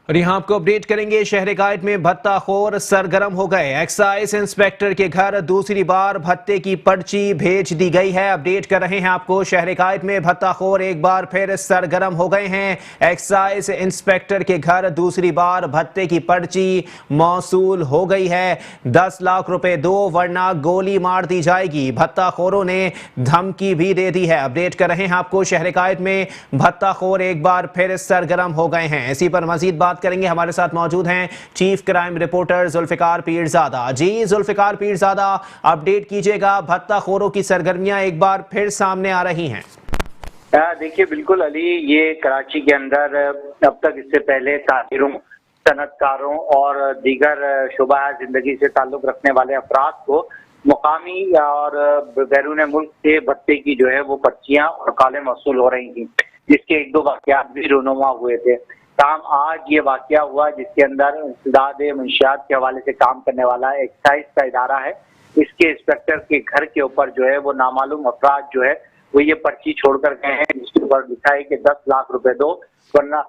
और यहाँ आपको अपडेट करेंगे, शहर-ए-कायद में भत्ताखोर सरगर्म हो गए। एक्साइज इंस्पेक्टर के घर दूसरी बार भत्ते की पर्ची भेज दी गई है। अपडेट कर रहे हैं आपको, शहर-ए-कायद में भत्ताखोर एक बार फिर सरगर्म हो गए हैं। एक्साइज इंस्पेक्टर के घर दूसरी बार भत्ते की पर्ची मौसूल हो गई है। 10 लाख रुपए दो वरना गोली मार दी जाएगी, भत्ताखोरों ने धमकी भी दे दी है। अपडेट कर रहे हैं आपको, शहर-ए-कायद में भत्ताखोर एक बार फिर सरगर्म हो गए हैं। इसी पर मजीद बात करेंगे। हमारे साथ मौजूद हैं chief crime reporter Zulfikar Pirzada. जी जुल्फिकार पीरजादा, अपडेट कीजिएगा, भत्ताखोरों की सरगर्मियां एक बार फिर सामने आ रही हैं। देखिए बिल्कुल अली, ये कराची के अंदर अब तक इससे पहले ताजिरों, सनतकारों और दीगर शुबा जिंदगी से ताल्लुक रखने वाले अफराद को मुकामी और बैरून मुल्क से भत्ते की जो है वो पर्चियां और कालें मौसूल हो रही थी, जिसके एक दो वाकयात भी रोनुमा हुए थे। ताहम आज ये वाकया हुआ जिसके अंदर इंसदाद मंशियात के हवाले से काम करने वाला एक्साइज का इदारा है, इसके इंस्पेक्टर के घर के ऊपर जो है वो नामालूम अफराद जो है वो ये पर्ची छोड़कर गए हैं, जिसके ऊपर लिखा है कि 10 लाख रुपए दो वरना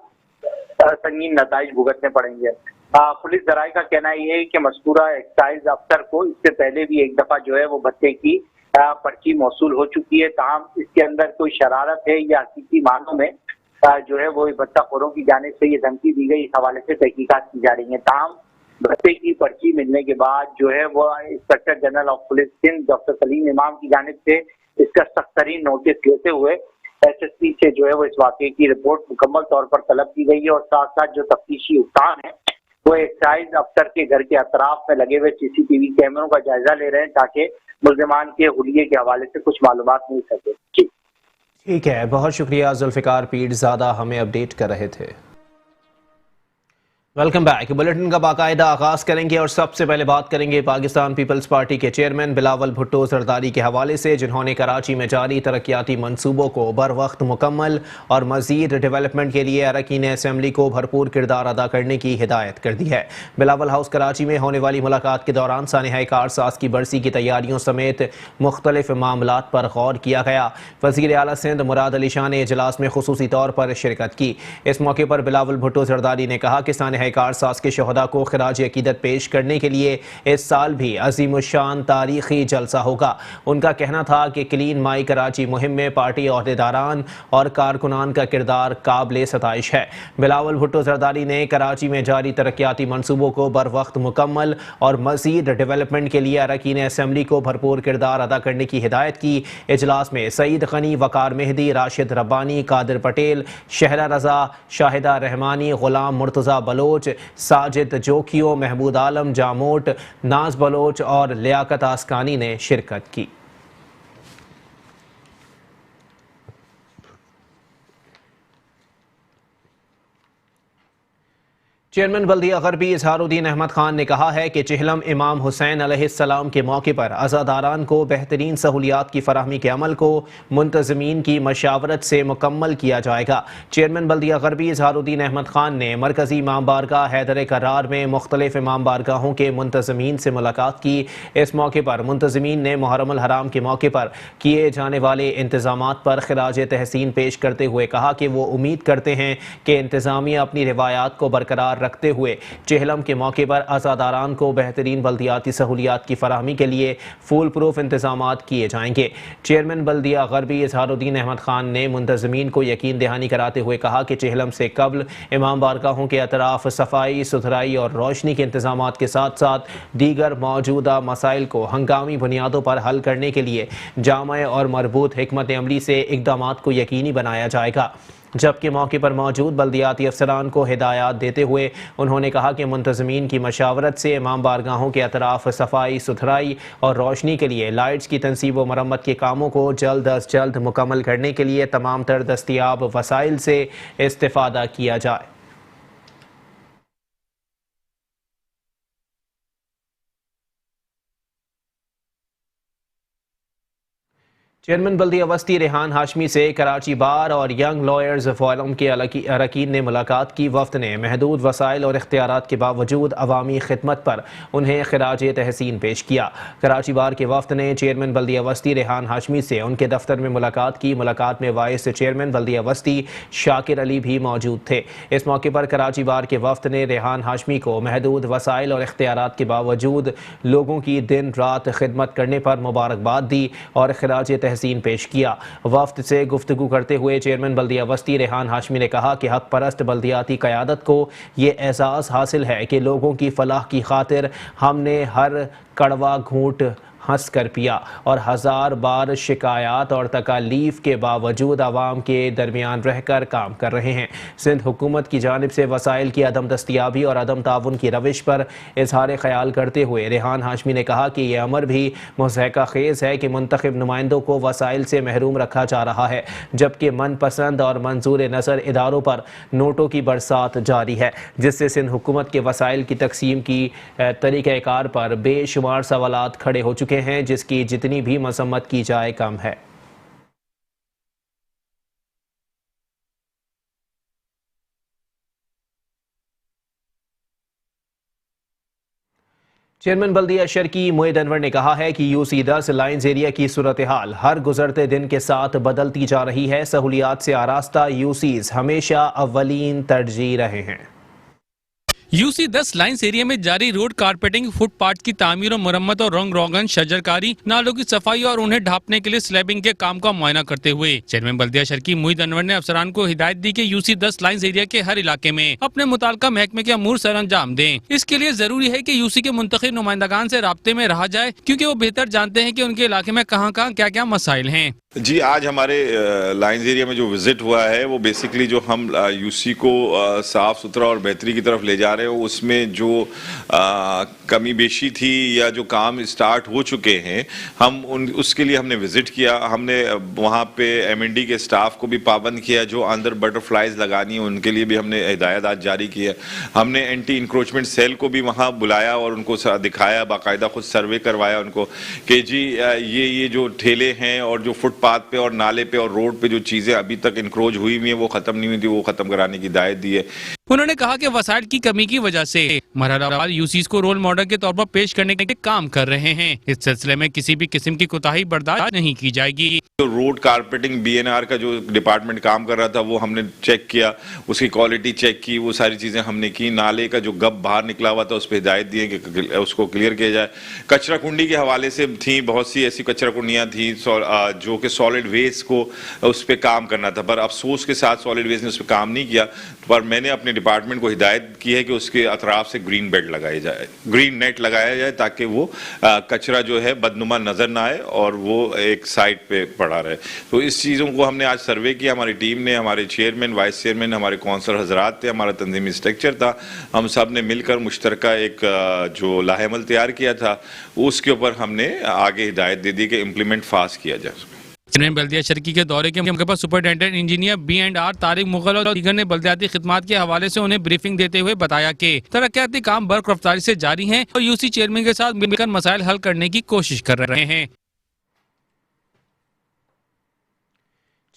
संगीन नताइज भुगतने पड़ेंगे। पुलिस जराये का कहना यह है कि मज़कूरा एक्साइज अफसर को इससे पहले भी एक दफा जो है वो भत्ते की पर्ची मौसूल हो चुकी है। ताहम इसके अंदर कोई शरारत है या हकीकी मानों में जो है वो भत्ताखोरों की जानिब से ये धमकी दी गई, इस हवाले से तहकीकात की जा रही है। ताहम भत्ते की पर्ची मिलने के बाद जो है वो inspector general of police Sindh doctor Salim Imam की जानिब से इसका सख्त तरीन नोटिस लेते हुए SSP से जो है वो इस वाक़े की रिपोर्ट मुकम्मल तौर पर तलब की गई है और साथ साथ जो तफ्तीशी उठान है वो एक्साइज अफसर के घर के अतराफ में लगे हुए CCTV कैमरों का जायजा ले रहे हैं ताकि मुल्जिमान के हुलिये के हवाले से कुछ मालूमात मिल सके। ठीक है, बहुत शुक्रिया जुल्फिकार पीरजादा, हमें अपडेट कर रहे थे। Welcome back. बुलेटिन का बाकायदा आगाज करेंगे और सबसे पहले बात करेंगे पाकिस्तान पीपल्स पार्टी के चेयरमैन बिलावल भुट्टो जरदारी के हवाले से, जिन्होंने कराची में जारी तरक्याती मंसूबों को बर वक्त मुकम्मल और मजीद डेवलपमेंट के लिए अरकान असम्बली को भरपूर किरदार अदा करने की हिदायत कर दी है। बिलावल हाउस कराची में होने वाली मुलाकात के दौरान सानहा कारसाज की बरसी की तैयारियों समेत मुख्तलिफ मामलात पर गौर किया गया। वज़ीर आला सिंध मुराद अली शाह ने इजलास में खुसूसी तौर पर शिरकत की। इस मौके पर बिलावल भुट्टो जरदारी ने कहा कि सानहा कारसाज के शहदा को खिराज अकीदत पेश करने के लिए इस साल भी अजीमुशान तारीखी जलसा होगा। उनका कहना था कि क्लीन माई कराची मुहिम में पार्टी अहदेदारान और कारकुनान का किरदार काबिल सताइश है। बिलावल भुट्टो जरदारी ने कराची में जारी तरक्याती मंसूबों को बर वक्त मुकम्मल और मजीद डेवलपमेंट के लिए अरकान असम्बली को भरपूर किरदार अदा करने की हिदायत की। इजलास में सईद गनी, वकार मेहदी, राशिद रब्बानी, कादिर पटेल, शहरा रजा, शाहिदा रहमानी, गुलाम मुर्तज़ा बलोच, साजिद जोखियो, महमूद आलम जामोट, नाज बलोच और लियाकत आसकानी ने शिरकत की। चेयरमैन बल्दिया गरबी इजहारुद्दीन अहमद खान ने कहा है कि चिहलम इमाम हुसैन अलैहिस्सलाम के मौके पर अज़ादारान को बेहतरीन सहूलियात की फराहमी के अमल को मुंतज़मीन की मशावरत से मुकम्मल किया जाएगा। चेयरमैन बल्दिया गरबी इजहारुद्दीन अहमद खान ने मरकजी इमाम बारगाह हैदर करार में मुख्तलिफ इमाम बारगाहों के मुंतज़मीन से मुलाकात की। इस मौके पर मुंतज़मीन ने मुहर्रम अल हराम के मौके पर किए जाने वाले इंतजामात पर खिराज तहसीन पेश करते हुए कहा कि वो उम्मीद करते हैं कि इंतजामिया अपनी रिवायात को बरकरार रखते हुए चेहलम के मौके पर अज़ादारान को बेहतरीन बल्दियाती सहूलियात की फराहमी के लिए फूल प्रूफ इंतजामात किए जाएंगे। चेयरमैन बल्दिया गरबी इजहारुद्दीन अहमद खान ने मुंतज़मीन को यकीन दहानी कराते हुए कहा कि चेहलम से कबल इमाम बारगाहों के अतराफ सफाई सुथराई और रोशनी के इंतजामात के साथ साथ दीगर मौजूदा मसाइल को हंगामी बुनियादों पर हल करने के लिए जामा और मरबूत हिकमत अमली से इक़दामात को यकीनी बनाया जाएगा। जबकि मौके पर मौजूद बल्दियाती अफसरान को हिदायत देते हुए उन्होंने कहा कि मुंतज़मीन की मशावरत से इमाम बारगाहों के अतराफ सफाई सुथराई और रोशनी के लिए लाइट्स की तनसीब व मरम्मत के कामों को जल्द अज जल्द मुकम्मल करने के लिए तमाम तर दस्तियाब वसाइल से इस्तेफ़ादा किया जाए। चेयरमैन बल्दिया वस्ती रेहान हाशमी से कराची बार और यंग लॉयर्स फोरम के अरकान ने मुलाकात की। वफ्द ने महदूद वसाइल और इख्तियारात के बावजूद अवामी खिदमत पर उन्हें खिराज तहसीन पेश किया। कराची बार के वफ्द ने चेयरमैन बल्दिया वस्ती रेहान हाशमी से उनके दफ्तर में मुलाकात की। मुलाकात में वाइस चेयरमैन बल्दिया वस्ती शाकिर अली भी मौजूद थे। इस मौके पर कराची बार के वफ्द ने रेहान हाशमी को महदूद वसाइल और इख्तियारात के बावजूद लोगों की दिन रात खिदमत करने पर मुबारकबाद दी और खिराज तहसीन पेश किया। वफ्द से गुफ्तगू करते हुए चेयरमैन बल्दिया वस्ती रेहान हाशमी ने कहा कि हक परस्त बल्दियाती क़यादत को ये एहसास हासिल है कि लोगों की फलाह की खातिर हमने हर कड़वा घूंट हंस कर पिया और हज़ार बार शिकायत और तकालीफ के बावजूद आवाम के दरमियान रहकर काम कर रहे हैं। सिंध हुकूमत की जानिब से वसाइल की अदम दस्तियाबी और अदम ताउन की रविश पर इजहार ख्याल करते हुए रेहान हाशमी ने कहा कि यह अमर भी मुज़हका खेज़ है कि मुंतखब नुमाइंदों को वसाइल से महरूम रखा जा रहा है, जबकि मनपसंद और मंजूर नज़र इदारों पर नोटों की बरसात जारी है, जिससे सिंध हुकूमत के वसाइल की तकसीम की तरीक़ाकार पर बेशुमार सवालात खड़े हो चुके हैं, जिसकी जितनी भी मसम्मत की जाए कम है। चेयरमैन बल्दिया शर्की मोइद अनवर ने कहा है कि यूसी 10 लाइन्स एरिया की सूरत हाल हर गुजरते दिन के साथ बदलती जा रही है। सहूलियात से आरास्ता यूसीज हमेशा अव्वलीन तरजीह रहे हैं। यूसी 10 लाइन्स एरिया में जारी रोड कारपेटिंग, फुटपाथ की तामीर और मरम्मत और रंग रोगन, शजरकारी, नालों की सफाई और उन्हें ढांपने के लिए स्लैबिंग के काम का मुआयना करते हुए चेयरमैन बल्दिया शर्की मोइद अनवर ने अफसरान को हिदायत दी कि यूसी 10 लाइन्स एरिया के हर इलाके में अपने मुताल्लिका महकमे के अमूर सर अंजाम दें। इसके लिए जरूरी है कि यूसी के मुंतखब नुमाइंदगान से राब्ते में रहा जाए, क्योंकि वो बेहतर जानते हैं कि उनके इलाके में कहाँ कहाँ क्या क्या मसाइल हैं। जी, आज हमारे लाइन्स एरिया में जो विजिट हुआ है वो बेसिकली जो हम यूसी को साफ सुथरा और बेहतरी की तरफ ले जा रहे हो, उसमें जो कमी बेशी थी या जो काम स्टार्ट हो चुके हैं हम उसके लिए हमने विजिट किया। हमने वहाँ पे एमएनडी के स्टाफ को भी पाबंद किया, जो अंदर बटरफ्लाइज लगानी है उनके लिए भी हमने हिदायत आज जारी की है। हमने एंटी इंक्रोचमेंट सेल को भी वहाँ बुलाया और उनको दिखाया, बाकायदा खुद सर्वे करवाया उनको कि जी ये जो ठेले हैं और जो फुटपाथ पे और नाले पे और रोड पे जो चीजें अभी तक इंक्रोच हुई हुई है वो खत्म नहीं हुई थी, वो खत्म कराने की हिदायत दी है। उन्होंने कहा कि वसाइल की कमी की वजह से मरहलावार यूसीज को रोल मॉडल के तौर पर पेश करने के काम कर रहे हैं। इस सिलसिले में किसी भी किस्म की कोताही बर्दाश्त नहीं की जाएगी। तो रोड कारपेटिंग बीएनआर का जो डिपार्टमेंट काम कर रहा था वो हमने चेक किया, उसकी क्वालिटी चेक की, वो सारी चीजें हमने की। नाले का जो गब बाहर निकला हुआ था उस पर हिदायत दी है कि उसको क्लियर किया जाए। कचरा कुंडी के हवाले से थी बहुत सी ऐसी कचरा कुंडियां थी जो कि सॉलिड वेस्ट को उस पर काम करना था, पर अफसोस के साथ सॉलिड वेस्ट ने उस पर काम नहीं किया। पर मैंने अपने डिपार्टमेंट को हिदायत की है कि उसके अतराफ से ग्रीन बेल्ट लगाई जाए, ग्रीन नेट लगाया जाए, ताकि वो कचरा जो है बदनुमा नजर ना आए और वो एक साइड पे पड़ा रहे। तो इस चीज़ों को हमने आज सर्वे किया, हमारी टीम ने, हमारे चेयरमैन, वाइस चेयरमैन, हमारे कौंसलर हजरात थे, हमारा तंजीमी स्ट्रक्चर था, हम सब ने मिलकर मुश्तरका एक जो लाहेमल तैयार किया था उसके ऊपर हमने आगे हिदायत दे दी कि इम्प्लीमेंट फास्ट किया जाए। चेयरमैन बल्दिया शर्की के दौरे के मौके पर superintendent engineer B&R Tariq Mughal और दीगर ने बल्दियाती खिदमात के हवाले से उन्हें ब्रीफिंग देते हुए बताया कि तरक्याती काम बर्क रफ्तारी से जारी हैं और यूसी चेयरमैन के साथ मिलकर मसाइल हल करने की कोशिश कर रहे हैं।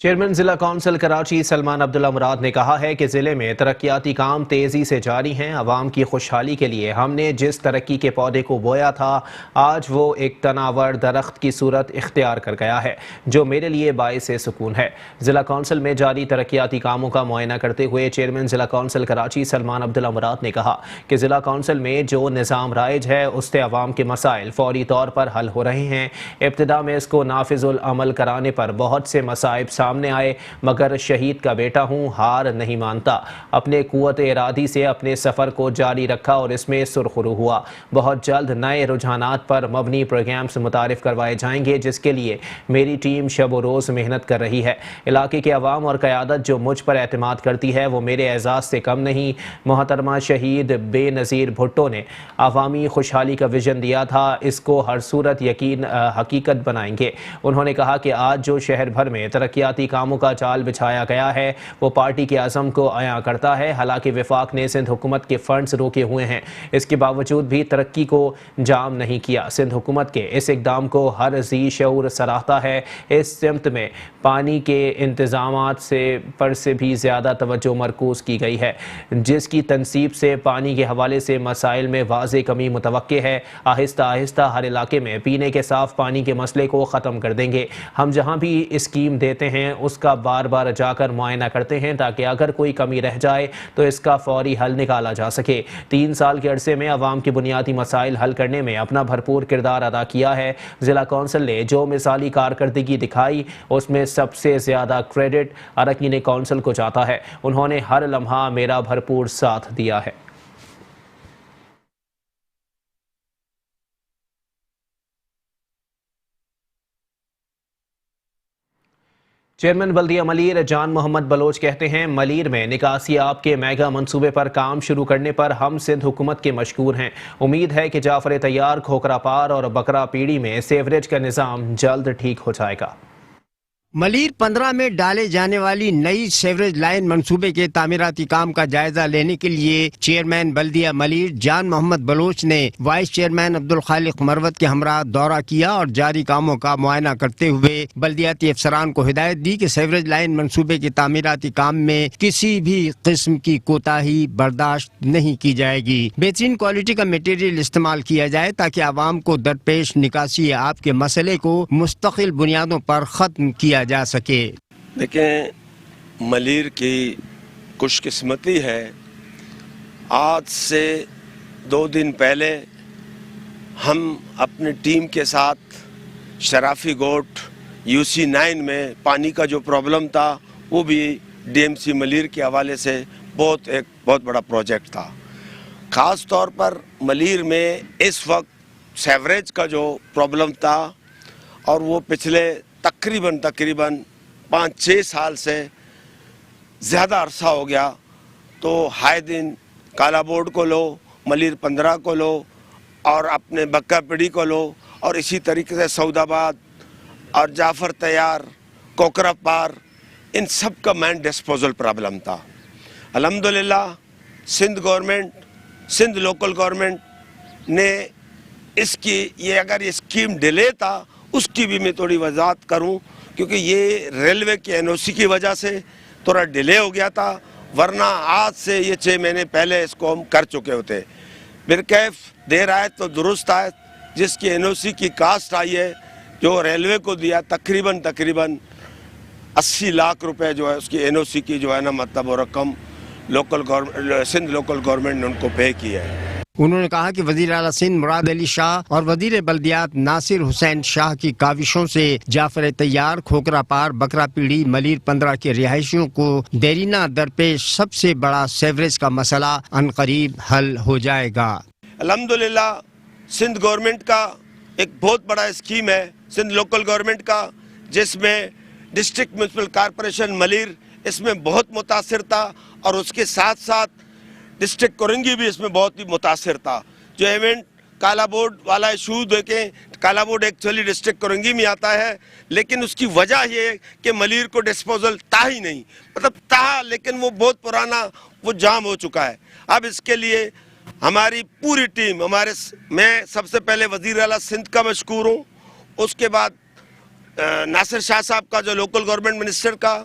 चेयरमैन जिला कौंसिल कराची सलमान अब्दुल्ला मुराद ने कहा है कि ज़िले में तरक्याती काम तेज़ी से जारी हैं। आवाम की खुशहाली के लिए हमने जिस तरक्की के पौधे को बोया था आज वो एक तनावर दरख्त की सूरत इख्तियार कर गया है, जो मेरे लिए बाइस सुकून है। ज़िला कौंसिल में जारी तरक्याती कामों का मुआयना करते हुए चेयरमैन जिला कौंसिल कराची सलमान अब्दुल्ला मुराद ने कहा कि ज़िला कौंसिल में जो निज़ाम राइज है उससे आवाम के मसाइल फौरी तौर पर हल हो रहे हैं। इब्तिदा में इसको नाफिजुल अमल कराने पर बहुत से मसाइब सामने आए, मगर शहीद का बेटा हूँ, हार नहीं मानता। अपने कुव्वत इरादी से अपने सफ़र को जारी रखा और इसमें सुरखरू हुआ। बहुत जल्द नए रुझानात पर मबनी प्रोग्राम्स मुतारिफ करवाए जाएंगे, जिसके लिए मेरी टीम शब व रोज़ मेहनत कर रही है। इलाके के अवाम और क़यादत जो मुझ पर एतमाद करती है वो मेरे एजाज़ से कम नहीं। मोहतरमा शहीद बेनज़ीर भुट्टो ने अवामी खुशहाली का विजन दिया था, इसको हर सूरत यकीन हकीकत बनाएंगे। उन्होंने कहा कि आज जो शहर भर में तरक्याती तामीराती कामों का जाल बिछाया गया है वो पार्टी के आज़म को अया करता है। हालांकि वफाक ने सिंध हुकूमत के फंड्स रोके हुए हैं, इसके बावजूद भी तरक्की को जाम नहीं किया। सिंध हुकूमत के इस इकदाम को हर ज़ी शऊर सराहता है। इस सिमत में पानी के इंतज़ामात से भी ज़्यादा तवज्जो मरकूज़ की गई है, जिसकी तनसीब से पानी के हवाले से मसाइल में वाज़े कमी मुतवक्के है। आहिस्ता आहिस्ता हर इलाके में पीने के साफ़ पानी के मसले को ख़त्म कर देंगे। हम जहाँ भी स्कीम देते हैं उसका बार बार जाकर मुआयना करते हैं ताकि अगर कोई कमी रह जाए तो इसका फौरी हल निकाला जा सके। 3 साल के अरसे में अवाम के बुनियादी मसाइल हल करने में अपना भरपूर किरदार अदा किया है। ज़िला कौंसिल ने जो मिसाली कारकर्दगी दिखाई उसमें सबसे ज़्यादा क्रेडिट अरकान कौंसिल को जाता है। उन्होंने हर लम्हा मेरा भरपूर साथ दिया है। चेयरमैन बल्दिया मलीर जान मोहम्मद बलोच कहते हैं, मलीर में निकासी आब के मेगा मंसूबे पर काम शुरू करने पर हम सिंध हुकूमत के मशकूर हैं। उम्मीद है कि जाफर तैयार, खोखरा पार और बकरा पीड़ी में सेवरेज का निज़ाम जल्द ठीक हो जाएगा। मलीर 15 में डाले जाने वाली नई सेवरेज लाइन मंसूबे के तामीराती काम का जायजा लेने के लिए चेयरमैन बल्दिया मलीर जान मोहम्मद बलोच ने वाइस चेयरमैन अब्दुल खालिक मरवत के हमरा दौरा किया और जारी कामों का मुआयना करते हुए बल्दियाती अफसरान को हिदायत दी कि सेवरेज लाइन मंसूबे के तामीराती काम में किसी भी किस्म की कोताही बर्दाश्त नहीं की जाएगी। बेहतरीन क्वालिटी का मटेरियल इस्तेमाल किया जाए ताकि आवाम को दरपेश निकासी आब के मसले को मुस्तकिल बुनियादों पर खत्म किया जा सके। देखें, मलीर की खुशकिस्मती है, आज से 2 दिन पहले हम अपनी टीम के साथ शराफी गोट UC 9 में पानी का जो प्रॉब्लम था वो भी DMC मलीर के हवाले से एक बहुत बड़ा प्रोजेक्ट था। ख़ास तौर पर मलीर में इस वक्त सेवरेज का जो प्रॉब्लम था और वो पिछले तकरीबन 5-6 साल से ज़्यादा अरसा हो गया, तो हाय दिन काला बोर्ड को लो, मलीर 15 को लो और अपने बक्का पिड़ी को लो और इसी तरीके से सऊदाबाद और जाफर तैयार, कोकरा पार, इन सब का मैन डिस्पोजल प्रॉब्लम था। अल्हम्दुलिल्लाह Sindh government, Sindh local government ने इसकी अगर ये स्कीम डिले था उसकी भी मैं थोड़ी वजाहत करूं, क्योंकि ये रेलवे के NOC की वजह से थोड़ा डिले हो गया था, वरना आज से ये 6 महीने पहले इसको हम कर चुके होते। बिरकैफ देर आए तो दुरुस्त आए, जिसकी NOC की कास्ट आई है जो रेलवे को दिया तकरीबन 80 लाख रुपए जो है उसकी NOC की जो है ना मतलब वो रकम सिंध लोकल गवर्नमेंट ने उनको पे की है। उन्होंने कहा कि वज़ीर आला सिंध मुराद अली शाह और वज़ीर बल्दियात नासिर हुसैन शाह की काविशों से जाफर तैयार, खोखरा पार, बकरा पीड़ी, मलीर 15 के रिहायशियों को देरीना दरपेश सबसे बड़ा सेवरेज का मसला अनकरीब हल हो जाएगा। अल्हम्दुलिल्लाह सिंध गवर्नमेंट का एक बहुत बड़ा स्कीम है सिंध लोकल गवर्नमेंट का, जिसमें डिस्ट्रिक्ट म्यूनसिपल कॉरपोरेशन मलीर इसमें बहुत मुतासिर था और उसके साथ साथ डिस्ट्रिक्ट कोरंगी भी इसमें बहुत ही मुतासिर था। जो इवेंट काला बोर्ड वाला इशू देखें, काला बोर्ड एक्चुअली डिस्ट्रिक्ट कोरंगी में आता है, लेकिन उसकी वजह ये है कि मलीर को डिस्पोजल था ही नहीं, मतलब था लेकिन वो बहुत पुराना वो जाम हो चुका है। अब इसके लिए हमारी पूरी टीम, मैं सबसे पहले वज़ीर आला सिंध का मशकूर हूँ, उसके बाद नासिर शाह साहब का जो लोकल गवर्नमेंट मिनिस्टर का,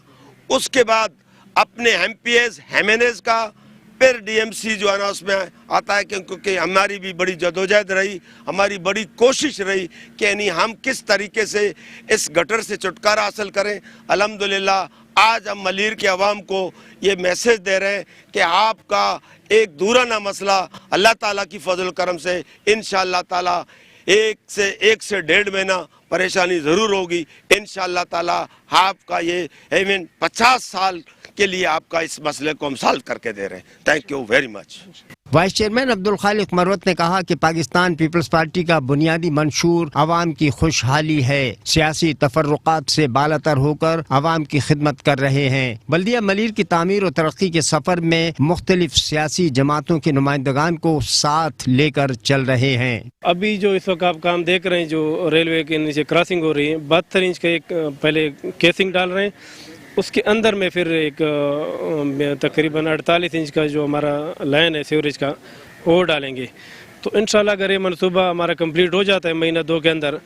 उसके बाद अपने MPs हेमेनेज का, फिर DMC जो है ना उसमें आता है, क्योंकि हमारी भी बड़ी जदोजहद रही, हमारी बड़ी कोशिश रही कि यानी हम किस तरीके से इस गटर से छुटकारा हासिल करें। अल्हम्दुलिल्लाह आज हम मलीर के अवाम को ये मैसेज दे रहे हैं कि आपका एक दूराना मसला अल्लाह ताला की फजल करम से इंशाअल्लाह ताला 1 से 1.5 महीना परेशानी ज़रूर होगी। इंशाअल्लाह ताला आपका ये इवेंट 50 साल के लिए आपका इस मसले को हम सॉल्व करके दे रहे हैं। Thank you very much. Vice chairman Abdul Khaliq Marwat ने कहा कि पाकिस्तान पीपल्स पार्टी का बुनियादी मंशूर अवाम की खुशहाली है। सियासी तफर्रुकात से बालातर होकर अवाम की खिदमत कर रहे हैं। बल्दिया मलीर की तामीर और तरक्की के सफर में मुख्तलिफ सियासी जमातों के नुमाइंदगान को साथ लेकर चल रहे हैं। अभी जो इस वक्त आप काम देख रहे हैं, जो रेलवे के नीचे क्रॉसिंग हो रही है, 72 इंच का एक पहले केसिंग डाल रहे हैं, उसके अंदर में फिर एक तकरीबन 48 इंच का जो हमारा लाइन है सीवरेज का वो डालेंगे। तो इंशाल्लाह अगर ये मनसूबा हमारा कंप्लीट हो जाता है महीना 2 के अंदर,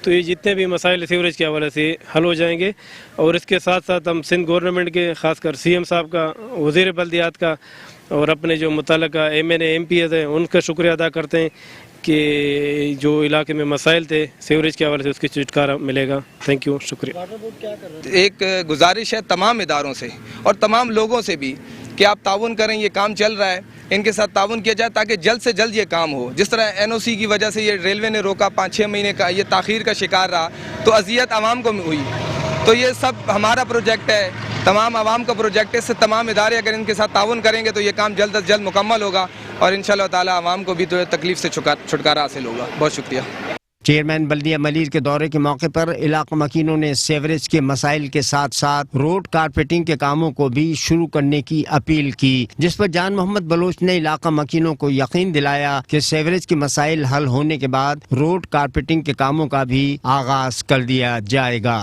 तो ये जितने भी मसाइल सीवरेज के हवाले से हल हो जाएंगे। और इसके साथ साथ हम सिंध गवर्नमेंट के खासकर CM साहब का, वज़ीर बल्दियात का और अपने जो मुतल्लिका MNA MPs हैं उनका शुक्रिया अदा करते हैं कि जो इलाके में मसाइल थे सीवरेज के हवाले से उसकी छुटकारा मिलेगा। थैंक यू, शुक्रिया। एक गुजारिश है तमाम इदारों से और तमाम लोगों से भी कि आप ताउन करें, ये काम चल रहा है, इनके साथ ताउन किया जाए ताकि जल्द से जल्द ये काम हो। जिस तरह NOC की वजह से ये रेलवे ने रोका, 5-6 महीने का ये ताख़ीर का शिकार रहा, तो अजियत आवाम को हुई। तो ये सब हमारा प्रोजेक्ट है, तमाम आवाम का प्रोजेक्ट है। इससे तमाम इदारे अगर इनके साथ ताउन करेंगे तो ये काम जल्द से जल्द मुकम्मल होगा और इंशाअल्लाह ताला आवाम को भी तो तकलीफ से छुटकारा हासिल होगा। बहुत शुक्रिया। चेयरमैन बल्दिया मलीर के दौरे के मौके पर इलाका मकीनों ने सीवरेज के मसाइल के साथ साथ रोड कारपेटिंग के कामों को भी शुरू करने की अपील की, जिस पर जान मोहम्मद बलोच ने इलाका मकीनों को यकीन दिलाया कि सीवरेज के मसाइल हल होने के बाद रोड कारपेटिंग के कामों का भी आगाज कर दिया जाएगा।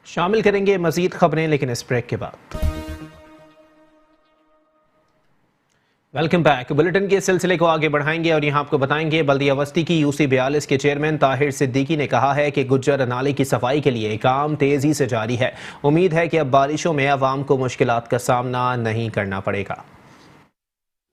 शामिल करेंगे मजीद खबरें, लेकिन इस ब्रेक के बाद। Welcome back. बुलेटिन के सिलसिले को आगे बढ़ाएंगे और यहाँ आपको बताएंगे बल्दिया वस्ती की UC 42 के चेयरमैन ताहिर सिद्दीकी ने कहा है कि गुज्जर नाले की सफाई के लिए काम तेजी से जारी है। उम्मीद है कि अब बारिशों में अवाम को मुश्किलात का सामना नहीं करना पड़ेगा।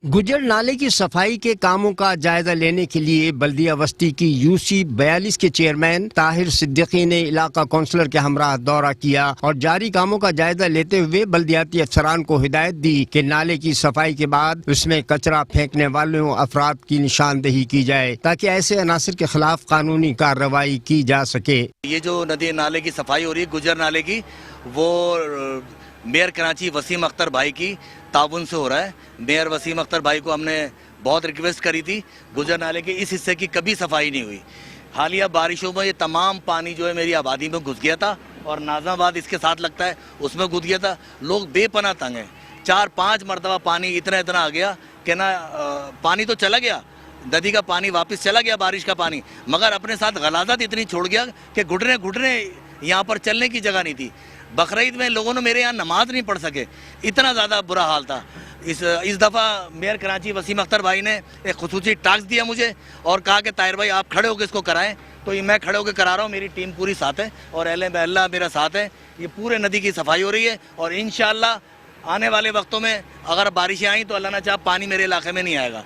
गुज्जर नाले की सफाई के कामों का जायजा लेने के लिए बल्दिया वस्ती की UC 42 के चेयरमैन ताहिर सिद्दीकी ने इलाका कौंसलर के हमरा दौरा किया और जारी कामों का जायजा लेते हुए बल्दियाती अफसरान को हिदायत दी कि नाले की सफाई के बाद उसमें कचरा फेंकने वालों अफराद की निशानदेही की जाए ताकि ऐसे अनासर के खिलाफ कानूनी कार्रवाई की जा सके। ये जो नदी नाले की सफाई हो रही है गुज्जर नाले की, वो मेयर कराची वसीम अख्तर भाई की ताउन से हो रहा है। मेयर वसीम अख्तर भाई को हमने बहुत रिक्वेस्ट करी थी, गुज्जर नाले के इस हिस्से की कभी सफाई नहीं हुई। हालिया बारिशों में ये तमाम पानी जो है मेरी आबादी में घुस गया था और नाज़ाबाद इसके साथ लगता है उसमें घुस गया था। लोग बेपनाह तंग हैं। 4-5 मरतबा पानी इतना आ गया कि ना पानी तो चला गया, नदी का पानी वापस चला गया, बारिश का पानी, मगर अपने साथ गलाजत इतनी छोड़ गया कि घुटने यहाँ पर चलने की जगह नहीं थी। बकरीद में लोगों ने मेरे यहाँ नमाज नहीं पढ़ सके, इतना ज़्यादा बुरा हाल था। इस दफ़ा मेयर कराची वसीम अख्तर भाई ने एक खुसूसी टास्क दिया मुझे और कहा कि ताहिर भाई आप खड़े होकर इसको कराएं। तो ये मैं खड़े होकर करा रहा हूँ, मेरी टीम पूरी साथ है और अल्लाह मेरा साथ है। ये पूरे नदी की सफाई हो रही है और इंशाअल्लाह आने वाले वक्तों में अगर बारिशें आई तो अल्लाह ना चाहे पानी मेरे इलाके में नहीं आएगा।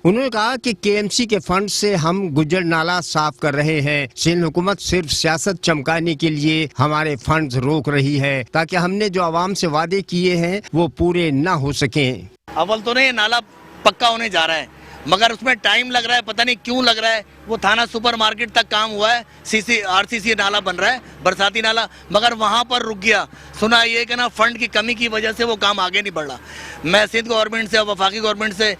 उन्होंने कहा कि KMC के फंड से हम गुज्जर नाला साफ कर रहे हैं। सिंध हुकूमत सिर्फ सियासत चमकाने के लिए हमारे फंड्स रोक रही है ताकि हमने जो आवाम से वादे किए हैं वो पूरे न हो सकें। अव्वल तो नहीं, नाला पक्का होने जा रहा है मगर उसमें टाइम लग रहा है, पता नहीं क्यों लग रहा है। वो थाना सुपरमार्केट तक काम हुआ है, RCC नाला बन रहा है, बरसाती नाला, मगर वहाँ पर रुक गया। सुना ये कि ना फंड की कमी की वजह से वो काम आगे नहीं बढ़ रहा। मैं सिंध गवर्नमेंट से और वफाकी गवर्नमेंट से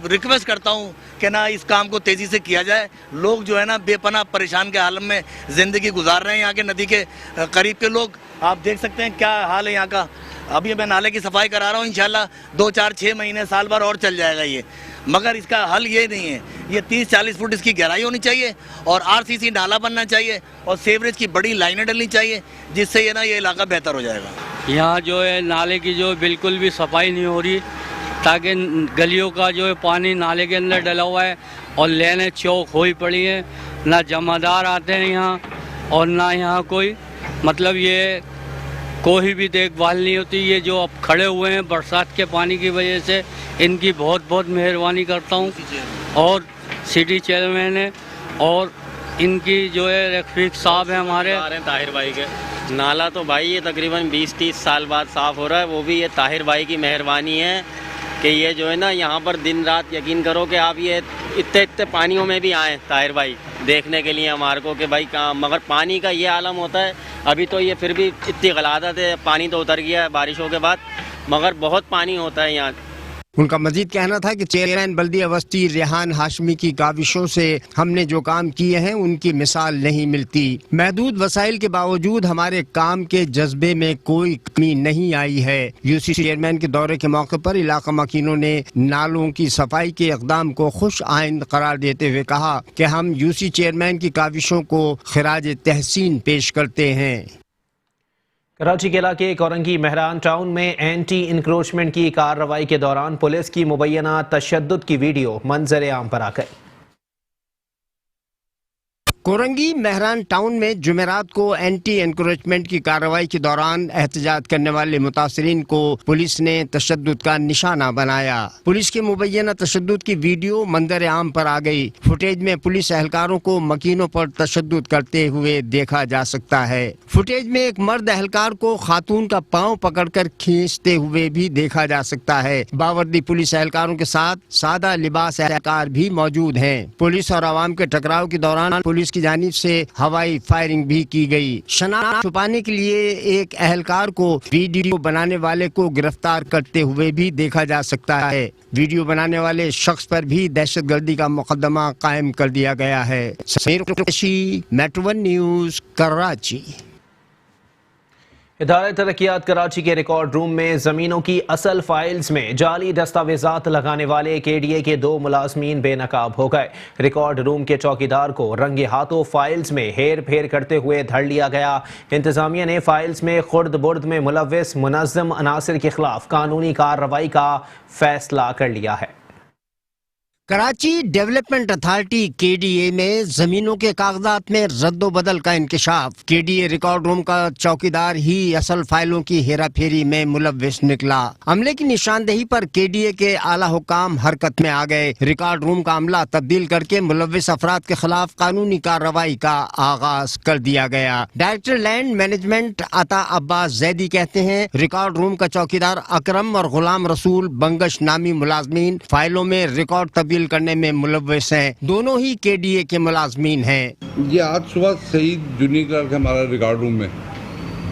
रिक्वेस्ट करता हूँ कि ना इस काम को तेज़ी से किया जाए। लोग जो है ना बेपनाह परेशान के हालत में ज़िंदगी गुजार रहे हैं। यहाँ के नदी के करीब के लोग आप देख सकते हैं क्या हाल है यहाँ का। अभी मैं नाले की सफाई करा रहा हूँ, इंशाल्लाह 2-4-6 महीने साल भर और चल जाएगा ये, मगर इसका हल ये नहीं है। ये 30-40 फुट इसकी गहराई होनी चाहिए और RCC नाला बनना चाहिए और सीवरेज की बड़ी लाइनें डलनी चाहिए, जिससे ये ना ये इलाका बेहतर हो जाएगा। यहाँ जो है नाले की जो बिल्कुल भी सफाई नहीं हो रही, ताकि गलियों का जो है पानी नाले के अंदर डला हुआ है और लेने चौक हुई पड़ी है। ना जमादार आते हैं यहाँ और ना यहाँ कोई मतलब ये कोई भी देखभाल नहीं होती। ये जो अब खड़े हुए हैं बरसात के पानी की वजह से, इनकी बहुत बहुत मेहरबानी करता हूँ और सिटी चेयरमैन है और इनकी जो है रफीक साहब है हमारे ताहिर भाई के। नाला तो भाई ये तकरीबन 20-30 साल बाद साफ़ हो रहा है, वो भी ये ताहिर भाई की मेहरबानी है कि ये जो है ना यहाँ पर दिन रात यकीन करो कि आप ये इतने पानियों में भी आएँ ताहिर भाई देखने के लिए हमारे को कि भाई कहाँ, मगर पानी का ये आलम होता है। अभी तो ये फिर भी इतनी गलादत है, पानी तो उतर गया है बारिशों के बाद, मगर बहुत पानी होता है यहाँ। उनका मजीद कहना था कि चेयरमैन बल्दिया वस्ती रेहान हाशमी की काविशों से हमने जो काम किए हैं उनकी मिसाल नहीं मिलती। महदूद वसाइल के बावजूद हमारे काम के जज्बे में कोई कमी नहीं आई है। यूसी चेयरमैन के दौरे के मौके पर इलाका मकीनों ने नालों की सफाई के इक़दाम को खुश आइंद करार देते हुए कहा कि हम यूसी चेयरमैन की काविशों को खिराज तहसीन पेश करते हैं। कराची के इलाके कोरंगी मेहरान टाउन में एंटी इंक्रोचमेंट की कार्रवाई के दौरान पुलिस की मुबैना तशद्दुद की वीडियो मंजर आम पर आ गई। कोरंगी मेहरान टाउन में जुमेरात को एंटी एनक्रोचमेंट की कार्रवाई के दौरान एहतजाज करने वाले मुतासरीन को पुलिस ने तशद्दुद का निशाना बनाया। पुलिस के मुबैना तशद्दुद की वीडियो मंजर आम पर आ गई। फुटेज में पुलिस एहलकारों को मकीनों पर तशद्दुद करते हुए देखा जा सकता है। फुटेज में एक मर्द एहलकार को खातून का पांव पकड़कर खींचते हुए भी देखा जा सकता है। बावर्दी पुलिस एहलकारों के साथ सादा लिबास एहलकार भी मौजूद हैं। पुलिस और आवाम के टकराव के दौरान पुलिस की जानिब से हवाई फायरिंग भी की गई। शनाख्त छुपाने के लिए एक एहलकार को वीडियो बनाने वाले को गिरफ्तार करते हुए भी देखा जा सकता है। वीडियो बनाने वाले शख्स पर भी दहशतगर्दी का मुकदमा कायम कर दिया गया है। Sameer Qureshi, metro 1 news, Karachi. इदारे तरक्कियात कराची के रिकॉर्ड रूम में जमीनों की असल फाइल्स में जाली दस्तावेजात लगाने वाले KDA के 2 मुलाजमीन बेनकाब हो गए। रिकॉर्ड रूम के चौकीदार को रंगे हाथों फाइल्स में हेर फेर करते हुए धर लिया गया। इंतजामिया ने फाइल्स में खुर्द बुर्द में मुलव्विस मुनज़्ज़म अनासिर के खिलाफ कानूनी कार्रवाई का फैसला कर लिया है। कराची डेवलपमेंट अथॉरिटी KDA में जमीनों के कागजात में रद्दोबदल का इंकशाफ। KDA रिकॉर्ड रूम का चौकीदार ही असल फाइलों की हेरा फेरी में मुलव्विस निकला। अमले की निशानदेही पर KDA के आला हुकाम हरकत में आ गए। रिकॉर्ड रूम का अमला तब्दील करके मुलव्विस अफराद के खिलाफ कानूनी कार्रवाई का आगाज कर दिया गया। डायरेक्टर लैंड मैनेजमेंट अता अब्बास जैदी कहते हैं रिकॉर्ड रूम का चौकीदार अकरम और गुलाम रसूल बंगश नामी मुलाजमीन फाइलों में रिकॉर्ड तब्दील करने में मुलव्विस हैं। दोनों ही KDA के मुलाजमीन हैं। ये आज सुबह सईद जूनियर क्लर्क हमारा रिकॉर्ड रूम में,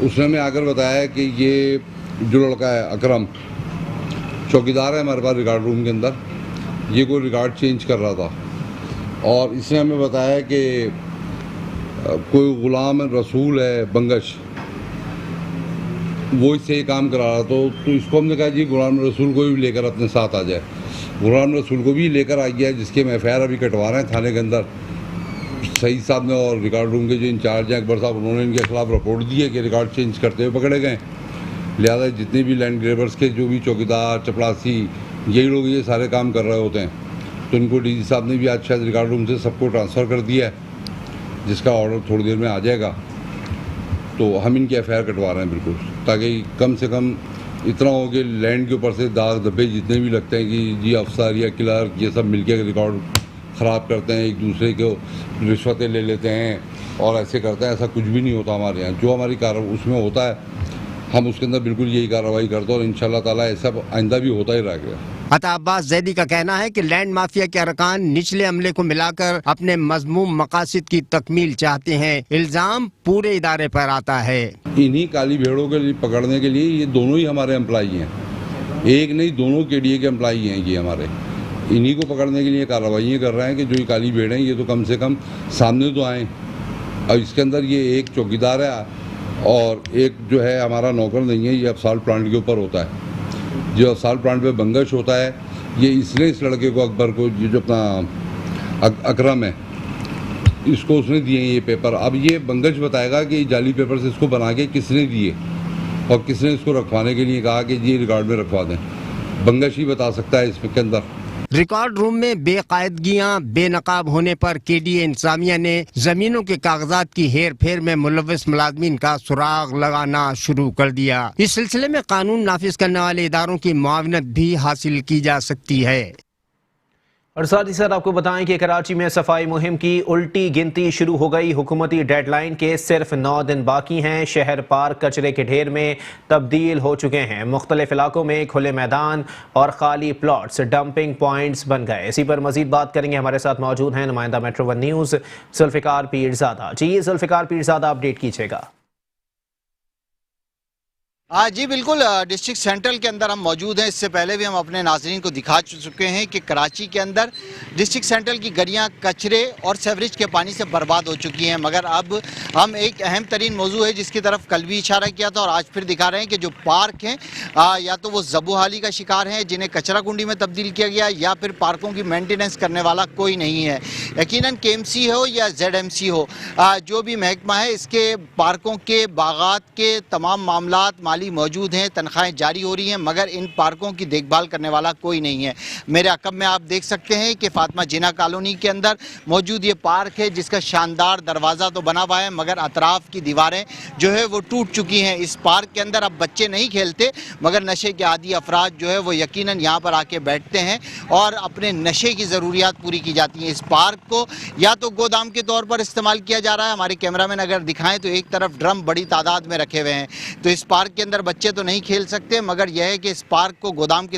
उसने हमें आकर बताया कि ये जो लड़का है अकरम चौकीदार है हमारे पास रिकॉर्ड रूम के अंदर, ये कोई रिकॉर्ड चेंज कर रहा था और इसने हमें बताया कि कोई गुलाम रसूल है बंगश, वो इससे ये काम करा रहा। तो इसको हमने कहा जी गुलाम रसूल को भी लेकर अपने साथ आ जाए। गुलाम रसूल को भी लेकर आ गया, जिसके हम FIR अभी कटवा रहे हैं थाने के अंदर। सईद साहब ने और रिकॉर्ड रूम के जो इंचार्ज हैं अकबर साहब, उन्होंने इनके खिलाफ रिपोर्ट दी है कि रिकॉर्ड चेंज करते हुए पकड़े गए। लिहाजा जितने भी लैंड ग्रेबर्स के जो भी चौकीदार चपड़ासी यही लोग ये सारे काम कर रहे होते हैं, तो इनको DG साहब ने भी आज शायद रिकॉर्ड रूम से सबको ट्रांसफ़र कर दिया है, जिसका ऑर्डर थोड़ी देर में आ जाएगा। तो हम इनके FIR कटवा रहे हैं बिल्कुल, ताकि कम से कम इतना हो कि लैंड के ऊपर से दाग धब्बे जितने भी लगते हैं कि जी अफसर या क्लर्क ये सब मिलके रिकॉर्ड ख़राब करते हैं, एक दूसरे को रिश्वतें ले लेते हैं और ऐसे करते हैं, ऐसा कुछ भी नहीं होता हमारे यहाँ। जो हमारी कार्रवाई उसमें होता है हम उसके अंदर बिल्कुल यही कार्रवाई करते हैं और इंशाल्लाह ताला ऐसा आइंदा भी होता ही रहेगा। अता अब्बास जैदी का कहना है कि लैंड माफिया के अरकान निचले अमले को मिलाकर अपने मजमूम मकासद की तकमील चाहते हैं। इल्जाम पूरे इदारे पर आता है। इन्हीं काली भेड़ों के लिए पकड़ने के लिए ये दोनों ही हमारे एम्प्लॉई हैं, एक नहीं दोनों KDA के एम्प्लॉई हैं ये हमारे। इन्हीं को पकड़ने के लिए कार्रवाइयाँ कर रहे हैं कि जो ये काली भेड़ हैं ये तो कम से कम सामने तो आएँ। अब इसके अंदर ये एक चौकीदार है और एक जो है हमारा नौकर नहीं है, ये अफसाल प्लांट के ऊपर होता है। जो अफसाल प्लांट पे बंगश होता है, ये इसने इस लड़के को अकबर को, ये जो अपना अकरम है, इसको उसने दिए ये पेपर। अब ये बंगश बताएगा कि जाली पेपर से इसको बना के किसने दिए और किसने इसको रखवाने के लिए कहा कि ये रिकॉर्ड में रखवा दें। बंगश ही बता सकता है इसके अंदर। रिकॉर्ड रूम में बेकायदगियां बेनकाब होने पर KDA इंतजामिया ने जमीनों के कागजात की हेर फेर में मुलव्विस मुलाजमीन का सुराग लगाना शुरू कर दिया। इस सिलसिले में कानून नाफिज करने वाले इदारों की मुआवनत भी हासिल की जा सकती है। और साथ ही साथ आपको बताएं कि कराची में सफाई मुहिम की उल्टी गिनती शुरू हो गई। हुकूमती डेडलाइन के सिर्फ 9 दिन बाकी हैं। शहर पार्क कचरे के ढेर में तब्दील हो चुके हैं। मुख्तलिफ इलाकों में खुले मैदान और खाली प्लॉट्स डंपिंग पॉइंट्स बन गए। इसी पर मजीद बात करेंगे। हमारे साथ मौजूद हैं नुमाइंदा मेट्रो 1 न्यूज़ जुल्फिकार पीरज़ादा। जी जुल्फिकार पीरज़ादा, अपडेट कीजिएगा। जी बिल्कुल, डिस्ट्रिक्ट सेंट्रल के अंदर हम मौजूद हैं। इससे पहले भी हम अपने नाज़रीन को दिखा चुके हैं कि कराची के अंदर डिस्ट्रिक्ट सेंट्रल की गलियां कचरे और सीवरेज के पानी से बर्बाद हो चुकी हैं। मगर अब हम एक अहम तरीन मौजू है जिसकी तरफ कल भी इशारा किया था और आज फिर दिखा रहे हैं कि जो पार्क हैं या तो वो ज़बूहाली का शिकार हैं, जिन्हें कचरा कुंडी में तब्दील किया गया, या फिर पार्कों की मेंटेनेंस करने वाला कोई नहीं है। यकीनन KMC हो या ZMC हो, जो भी महकमा है, इसके पार्कों के बागात के तमाम मामलात मौजूद हैं, तनख्वाहें जारी हो रही हैं, मगर इन पार्कों की देखभाल करने वाला कोई नहीं है। मेरे अकब में आप देख सकते हैं कि फातिमा जिन्ना कॉलोनी के अंदर मौजूद ये पार्क है जिसका शानदार दरवाज़ा तो बना हुआ है मगर अतराफ़ की दीवारें जो है वो टूट चुकी हैं। इस पार्क के अंदर अब बच्चे नहीं खेलते, मगर नशे के आदी अफराद जो है वो यकीनन यहाँ पर आके बैठते हैं और अपने नशे की ज़रूरियात पूरी की जाती हैं। इस पार्क को या तो गोदाम के तौर पर इस्तेमाल किया जा रहा है, हमारे कैमरामैन अगर दिखाएं तो एक तरफ ड्रम बड़ी तादाद में रखे हुए हैं, तो इस पार्क के अंदर बच्चे तो नहीं खेल सकते, मगर यह है कि इस पार्क को गोदाम के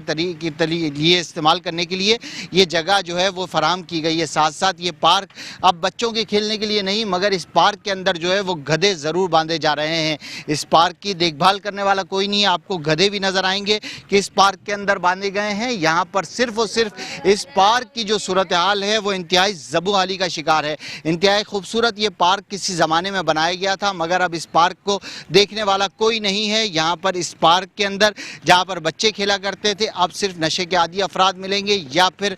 लिए इस्तेमाल करने के लिए ये जगह जो है वो फराहम की गई है। साथ साथ ये पार्क अब बच्चों के खेलने के लिए नहीं, मगर इस पार्क के अंदर जो है वो गधे ज़रूर बांधे जा रहे हैं। इस पार्क की देखभाल करने वाला कोई नहीं है। आपको गधे भी नज़र आएंगे कि इस पार्क के अंदर बांधे गए हैं। यहाँ पर सिर्फ और सिर्फ इस पार्क की जो सूरत हाल है वो इंतहाई ज़बूहाली का शिकार है। इंतहाई खूबसूरत ये पार्क किसी ज़माने में बनाया गया था, मगर अब इस पार्क को देखने वाला कोई नहीं है। यहाँ पर इस पार्क के अंदर जहाँ पर बच्चे खेला करते थे, अब सिर्फ नशे के आदी अफराद मिलेंगे या फिर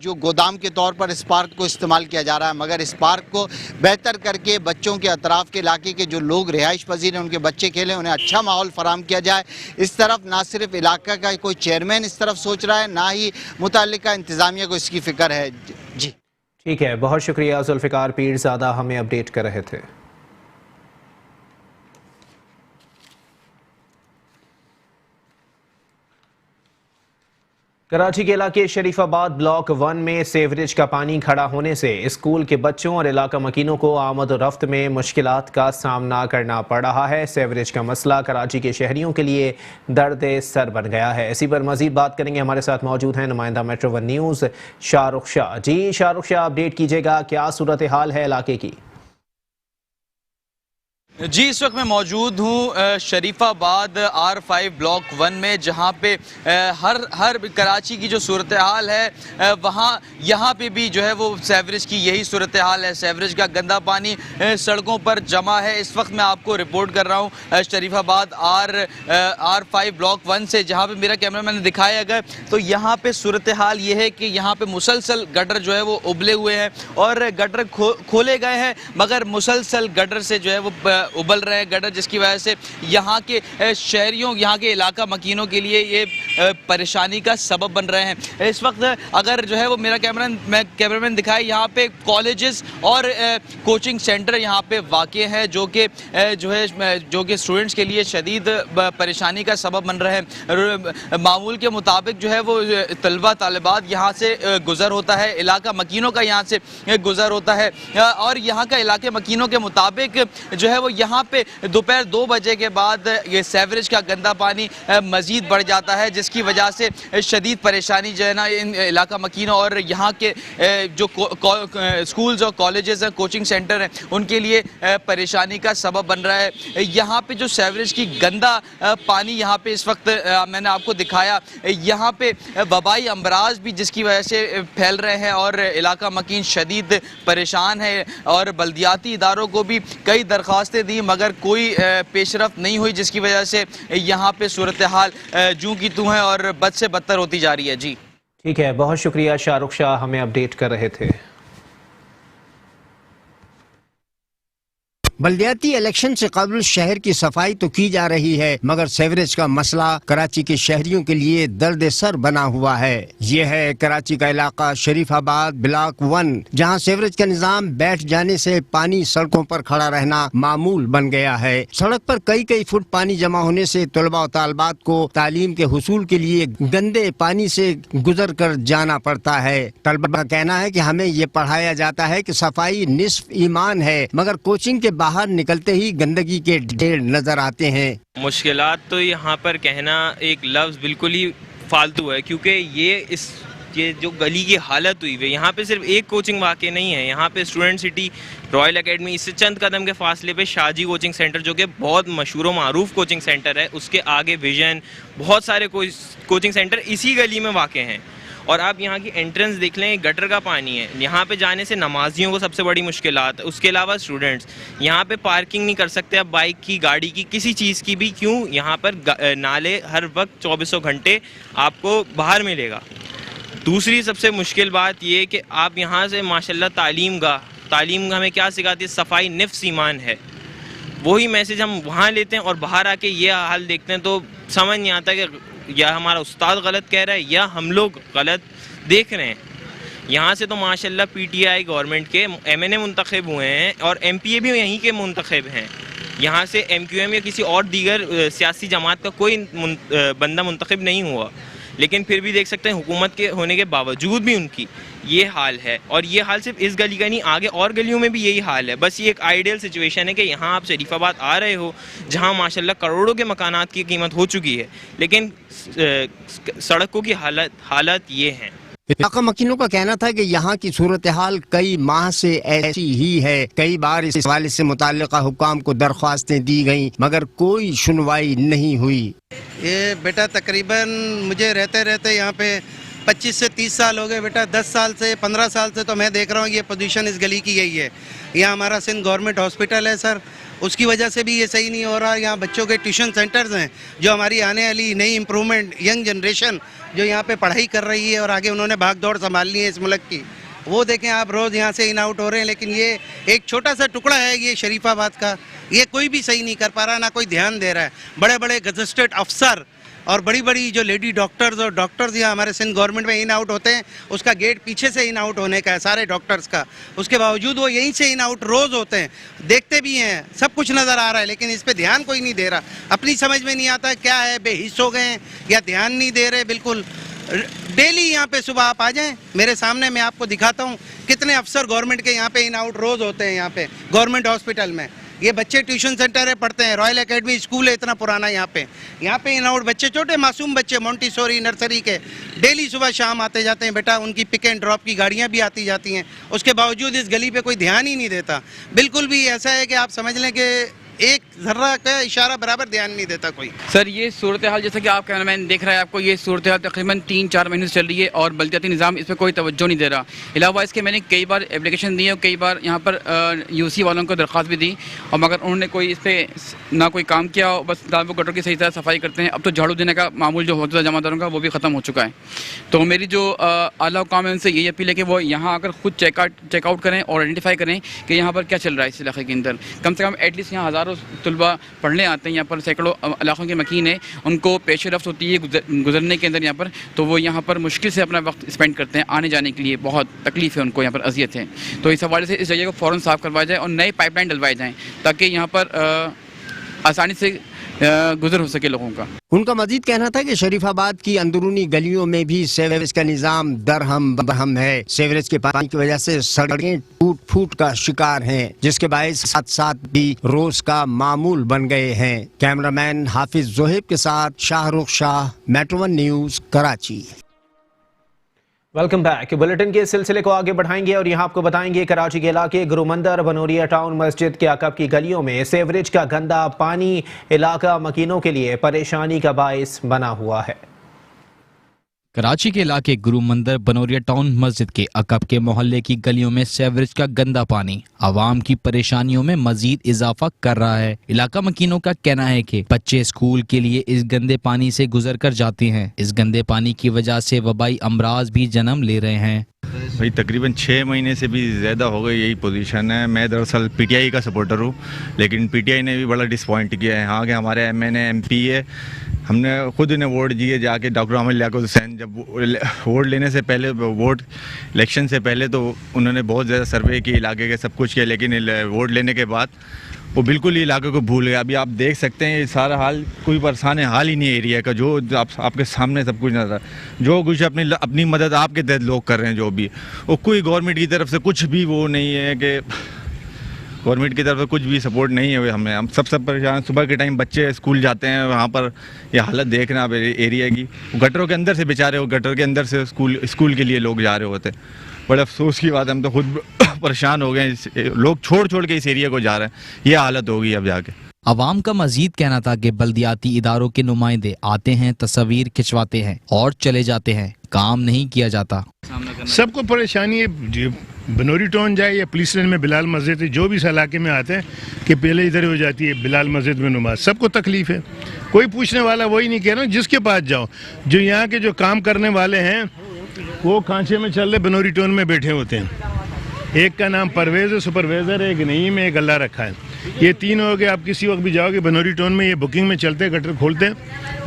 जो गोदाम के तौर पर इस पार्क को इस्तेमाल किया जा रहा है। मगर इस पार्क को बेहतर करके बच्चों के अतराफ़ के इलाके के जो लोग रिहाइश पजीर हैं, उनके बच्चे खेलें, उन्हें अच्छा माहौल फराहम किया जाए। इस तरफ ना सिर्फ इलाका का कोई चेयरमैन इस तरफ सोच रहा है, ना ही मुतल्लिका इंतज़ामिया को इसकी फ़िक्र है। जी ठीक है, बहुत शुक्रिया जुल्फ़िकार पीरज़ादा, हमें अपडेट कर रहे थे। कराची के इलाके शरीफाबाद ब्लॉक 1 में सेवरेज का पानी खड़ा होने से स्कूल के बच्चों और इलाका मकीनों को आमद और रफ्त में मुश्किलात का सामना करना पड़ रहा है। सेवरेज का मसला कराची के शहरियों के लिए दर्द सर बन गया है। इसी पर मजीद बात करेंगे। हमारे साथ मौजूद हैं नुमाइंदा मेट्रो 1 न्यूज़ शाहरुख शाह। जी शाहरुख शाह, अपडेट कीजिएगा, क्या सूरत हाल है इलाके की? जी, इस वक्त मैं मौजूद हूँ शरीफाबाद R5 ब्लॉक 1 में, जहाँ पे हर कराची की जो सूरत हाल है वहाँ यहाँ पे भी जो है वो सेवरेज की यही सूरत हाल है। सेवरेज का गंदा पानी सड़कों पर जमा है। इस वक्त मैं आपको रिपोर्ट कर रहा हूँ शरीफाबाद R5 ब्लॉक 1 से, जहाँ पे मेरा कैमरा मैंने दिखाया अगर तो यहाँ पे सूरत हाल ये है कि यहाँ पे मुसलसल गटर जो है वो उबले हुए हैं और गटर खोले गए हैं, मगर मुसलसल गटर से जो है वो उबल रहे हैं गटर, जिसकी वजह से यहाँ के शहरियों, यहाँ के इलाका मकीनों के लिए ये परेशानी का सबब बन रहे हैं। इस वक्त अगर जो है वो मेरा कैमरामैन दिखाए, यहाँ पे कॉलेजेस और कोचिंग सेंटर यहाँ पे वाक़े हैं जो कि स्टूडेंट्स के लिए शदीद परेशानी का सबब बन रहे हैं। मामूल के मुताबिक जो है वो तलबा तालिबात यहाँ से गुज़र होता है, इलाका मकीनों का यहाँ से गुज़र होता है और यहाँ का इलाके मकीनों के मुताबिक जो है वो यहाँ पे दोपहर 2 बजे के बाद ये सेवरेज का गंदा पानी मज़ीद बढ़ जाता है, जिसकी वजह से शदीद परेशानी जो है ना इन इलाका मकीनों और यहाँ के जो स्कूल्स और कॉलेजेस हैं, कोचिंग सेंटर हैं, उनके लिए परेशानी का सबब बन रहा है। यहाँ पे जो सेवरेज की गंदा पानी यहाँ पे इस वक्त मैंने आपको दिखाया, यहाँ पे वबाई अमराज भी जिसकी वजह से फैल रहे हैं और इलाका मकीन शदीद परेशान है और बल्दियाती इदारों को भी कई दरख्वास्तें दी, मगर कोई पेशरफ नहीं हुई, जिसकी वजह से यहाँ पे सूरत हाल जूं की तूं है और बद से बदतर होती जा रही है। जी ठीक है, बहुत शुक्रिया शाहरुख शाह, हमें अपडेट कर रहे थे। बल्दियाती इलेक्शन से कबल शहर की सफाई तो की जा रही है, मगर सेवरेज का मसला कराची के शहरियों के लिए दर्द सर बना हुआ है। ये है कराची का इलाका शरीफाबाद ब्लॉक 1, जहां सेवरेज का निजाम बैठ जाने से पानी सड़कों पर खड़ा रहना मामूल बन गया है। सड़क पर कई फुट पानी जमा होने से तलबा और तालिबात को तालीम के हुसूल के लिए गंदे पानी से गुजर कर जाना पड़ता है। तलबा का कहना है कि हमें ये पढ़ाया जाता है कि सफाई निस्फ ईमान है, मगर कोचिंग के बाहर निकलते ही गंदगी के ढेर नजर आते हैं। मुश्किलात तो यहाँ पर कहना एक लफ्ज़ बिल्कुल ही फालतू है, क्योंकि ये इस ये जो गली की हालत हुई है, यहाँ पे सिर्फ एक कोचिंग वाक़ नहीं है, यहाँ पे स्टूडेंट सिटी, रॉयल एकेडमी, इससे चंद कदम के फासले पे शाहजी कोचिंग सेंटर जो कि बहुत मशहूर व मारूफ कोचिंग सेंटर है, उसके आगे विजन, बहुत सारे कोचिंग सेंटर इसी गली में वाक़ हैं। और आप यहाँ की एंट्रेंस देख लें, गटर का पानी है, यहाँ पे जाने से नमाजियों को सबसे बड़ी मुश्किलात है। उसके अलावा स्टूडेंट्स यहाँ पे पार्किंग नहीं कर सकते अब बाइक की, गाड़ी की, किसी चीज़ की भी। क्यों? यहाँ पर नाले हर वक्त 24 घंटे आपको बाहर मिलेगा। दूसरी सबसे मुश्किल बात ये कि आप यहाँ से माशाल्लाह तालीम हमें क्या सिखाती है? सफाई निफ्स ईमान है। वही मैसेज हम वहाँ लेते हैं और बाहर आके ये हाल देखते हैं तो समझ नहीं आता कि या हमारा उस्ताद गलत कह रहा है या हम लोग गलत देख रहे हैं। यहाँ से तो माशाल्लाह पीटीआई गवर्नमेंट के एमएनए मुंतखब हुए हैं और एमपीए भी यहीं के मुंतखब हैं। यहाँ से एमक्यूएम या किसी और दीगर सियासी जमात का कोई बंदा मुंतखब नहीं हुआ, लेकिन फिर भी देख सकते हैं हुकूमत के होने के बावजूद भी उनकी ये हाल है। और ये हाल सिर्फ इस गली का नहीं, आगे और गलियों में भी यही हाल है। बस ये एक आइडियल सिचुएशन है कि यहाँ आप शरीफाबाद आ रहे हो जहाँ माशाल्लाह करोड़ों के मकानात की कीमत हो चुकी है, लेकिन सड़कों की हालत ये है। इलाका मकीनों का कहना था कि यहाँ की सूरत हाल कई माह से ऐसी ही है। कई बार इस हवाले से मुताल्लिका हुक्काम को दरख्वास्तें दी गईं मगर कोई सुनवाई नहीं हुई। ये बेटा तकरीबन मुझे रहते रहते यहाँ पे 25 से 30 साल हो गए बेटा। 10 साल से 15 साल से तो मैं देख रहा हूँ ये पोजीशन इस गली की यही है। यहाँ हमारा सिंध गवर्नमेंट हॉस्पिटल है सर, उसकी वजह से भी ये सही नहीं हो रहा। यहाँ बच्चों के ट्यूशन सेंटर्स हैं, जो हमारी आने वाली नई इम्प्रूवमेंट यंग जनरेशन जो यहाँ पे पढ़ाई कर रही है और आगे उन्होंने भाग दौड़ संभालनी है इस मुल्क की, वो देखें आप रोज़ यहाँ से इन आउट हो रहे हैं। लेकिन ये एक छोटा सा टुकड़ा है ये शरीफाबाद का, ये कोई भी सही नहीं कर पा रहा, ना कोई ध्यान दे रहा है। बड़े बड़े गजेटेड अफसर और बड़ी बड़ी जो लेडी डॉक्टर्स और डॉक्टर्स यहाँ हमारे सिंध गवर्नमेंट में इन आउट होते हैं, उसका गेट पीछे से इन आउट होने का है सारे डॉक्टर्स का, उसके बावजूद वो यहीं से इन आउट रोज़ होते हैं। देखते भी हैं, सब कुछ नज़र आ रहा है, लेकिन इस पर ध्यान कोई नहीं दे रहा। अपनी समझ में नहीं आता क्या है, बेहिस हो गए या ध्यान नहीं दे रहे बिल्कुल। डेली यहाँ पे सुबह आप आ जाएं मेरे सामने, मैं आपको दिखाता हूँ कितने अफसर गवर्नमेंट के यहाँ पे इन आउट रोज़ होते हैं। यहाँ पे गवर्नमेंट हॉस्पिटल में ये बच्चे ट्यूशन सेंटर है पढ़ते हैं, रॉयल एकेडमी स्कूल है इतना पुराना, यहाँ पे इन आउट बच्चे, छोटे मासूम बच्चे मोंटीसोरी नर्सरी के, डेली सुबह शाम आते जाते हैं बेटा। उनकी पिक एंड ड्रॉप की गाड़ियाँ भी आती जाती हैं, उसके बावजूद इस गली पे कोई ध्यान ही नहीं देता बिल्कुल भी। ऐसा है कि आप समझ लें कि एक जर्रा का इशारा बराबर ध्यान नहीं देता कोई। सर ये सूरत हाल जैसा कि आप कैमरामैन देख रहे हैं, आपको ये सूरत हाल तकरीबन 3-4 महीने से चल रही है और बल्दियाती निज़ाम इस पर कोई तवज्जो नहीं दे रहा। अलावा इसके मैंने कई बार एप्लीकेशन दी है और कई बार यहाँ पर यूसी वालों को दरख्वास्त भी दी, और मगर उन्होंने कोई इस पर ना कोई काम किया, बस वो गटर की सही तरह सफाई करते हैं। अब तो झाड़ू देने का मामूल जो होता है जमादारों का, वो भी ख़त्म हो चुका है। तो मेरी जो आला हुकाम है उनसे यही अपील है कि वो यहाँ आकर खुद चेकआउट करें और आइडेंटिफाई करें कि यहाँ पर क्या चल रहा है इस इलाके के अंदर। कम से कम एटलीस्ट यहाँ हज़ारों तलबा पढ़ने आते हैं, यहाँ पर सैकड़ों इलाकों के मकीन है, उनको पेश रफ्त होती है गुजरने के अंदर यहाँ पर, तो वो यहाँ पर मुश्किल से अपना वक्त स्पेंड करते हैं। आने जाने के लिए बहुत तकलीफ है उनको, यहाँ पर अजियत है। तो इस हवाले से इस जगह को फ़ौरन साफ़ करवाया जाए और नए पाइपलाइन डलवाए जाएँ ताकि यहाँ पर आसानी से गुजर हो सके लोगों का। उनका मजीद कहना था कि शरीफाबाद की अंदरूनी गलियों में भी सीवरेज का निजाम दरहम बरहम है। सीवरेज के पानी की वजह से सड़कें टूट फूट का शिकार हैं, जिसके बायस साथ साथ भी रोज का मामूल बन गए हैं। कैमरामैन हाफिज जोहेब के साथ Shahrukh Shah, metro 1 news, Karachi. Welcome back. Bulletin के सिलसिले को आगे बढ़ाएंगे और यहाँ आपको बताएंगे कराची के इलाके गुरुमंदर बनोरिया टाउन मस्जिद के अकब की गलियों में सीवरेज का गंदा पानी इलाका मकीनों के लिए परेशानी का बायस बना हुआ है। कराची के इलाके गुरुमंदर बनोरिया टाउन मस्जिद के अकब के मोहल्ले की गलियों में सीवरेज का गंदा पानी आवाम की परेशानियों में मजीद इजाफा कर रहा है। इलाका मकीनों का कहना है कि बच्चे स्कूल के लिए इस गंदे पानी से गुजर कर जाते हैं। इस गंदे पानी की वजह से वबाई अमराज भी जन्म ले रहे हैं। भाई तकरीबन 6 महीने से भी ज़्यादा हो गई यही पोजीशन है। मैं दरअसल पीटीआई का सपोर्टर हूँ, लेकिन पीटीआई ने भी बड़ा डिसपॉइंट किया है। हाँ कि हमारे एमएनए एमपी है, हमने खुद इन्हें वोट दिए जाके डॉक्टर अहमद लियाकत हुसैन, जब वोट लेने से पहले, वोट इलेक्शन से पहले तो उन्होंने बहुत ज़्यादा सर्वे किए इलाके के, सब कुछ किया, लेकिन वोट लेने के बाद वो बिल्कुल ही इलाके को भूल गया। अभी आप देख सकते हैं ये सारा हाल, कोई परेशान हाल ही नहीं है एरिया का, जो आपके सामने सब कुछ नजर, जो कुछ अपनी मदद आपके तहत लोग कर रहे हैं, जो भी वो कोई गवर्नमेंट की तरफ से कुछ भी वो नहीं है कि गवर्नमेंट की तरफ से कुछ भी सपोर्ट नहीं है हमें। हम सब परेशान। सुबह के टाइम बच्चे स्कूल जाते हैं, वहाँ पर ये हालत देखना आप एरिया की। गटरों के अंदर से बेचारे हो, गटर के अंदर से स्कूल के लिए लोग जा रहे होते। बड़े अफसोस की बात है, हम तो खुद परेशान हो गए। लोग छोड़ के इस एरिया को जा रहे हैं, ये हालत होगी अब जाके। अवाम का मजीद कहना था कि बल्दियाती इदारों के नुमाइंदे आते हैं, तस्वीर खिंचवाते हैं और चले जाते हैं, काम नहीं किया जाता। सबको परेशानी है, बनोरी टाउन जाए या पुलिस लाइन में बिलाल मस्जिद है, जो भी इस इलाके में आते हैं कि पहले इधर हो जाती है बिलाल मस्जिद में नमाज। सबको तकलीफ है, कोई पूछने वाला वही नहीं कह रहा। जिसके पास जाओ, जो यहाँ के जो काम करने वाले हैं वो खांचे में चल रहे बनोरी टाउन में बैठे होते हैं। एक का नाम परवेज है, सुपरवाइजर है, एक नईम है, एक अल्लाह रखा है। ये तीन हो गए। आप किसी वक्त भी जाओगे बनोरी टाउन में, ये बुकिंग में चलते हैं, गटर खोलते हैं।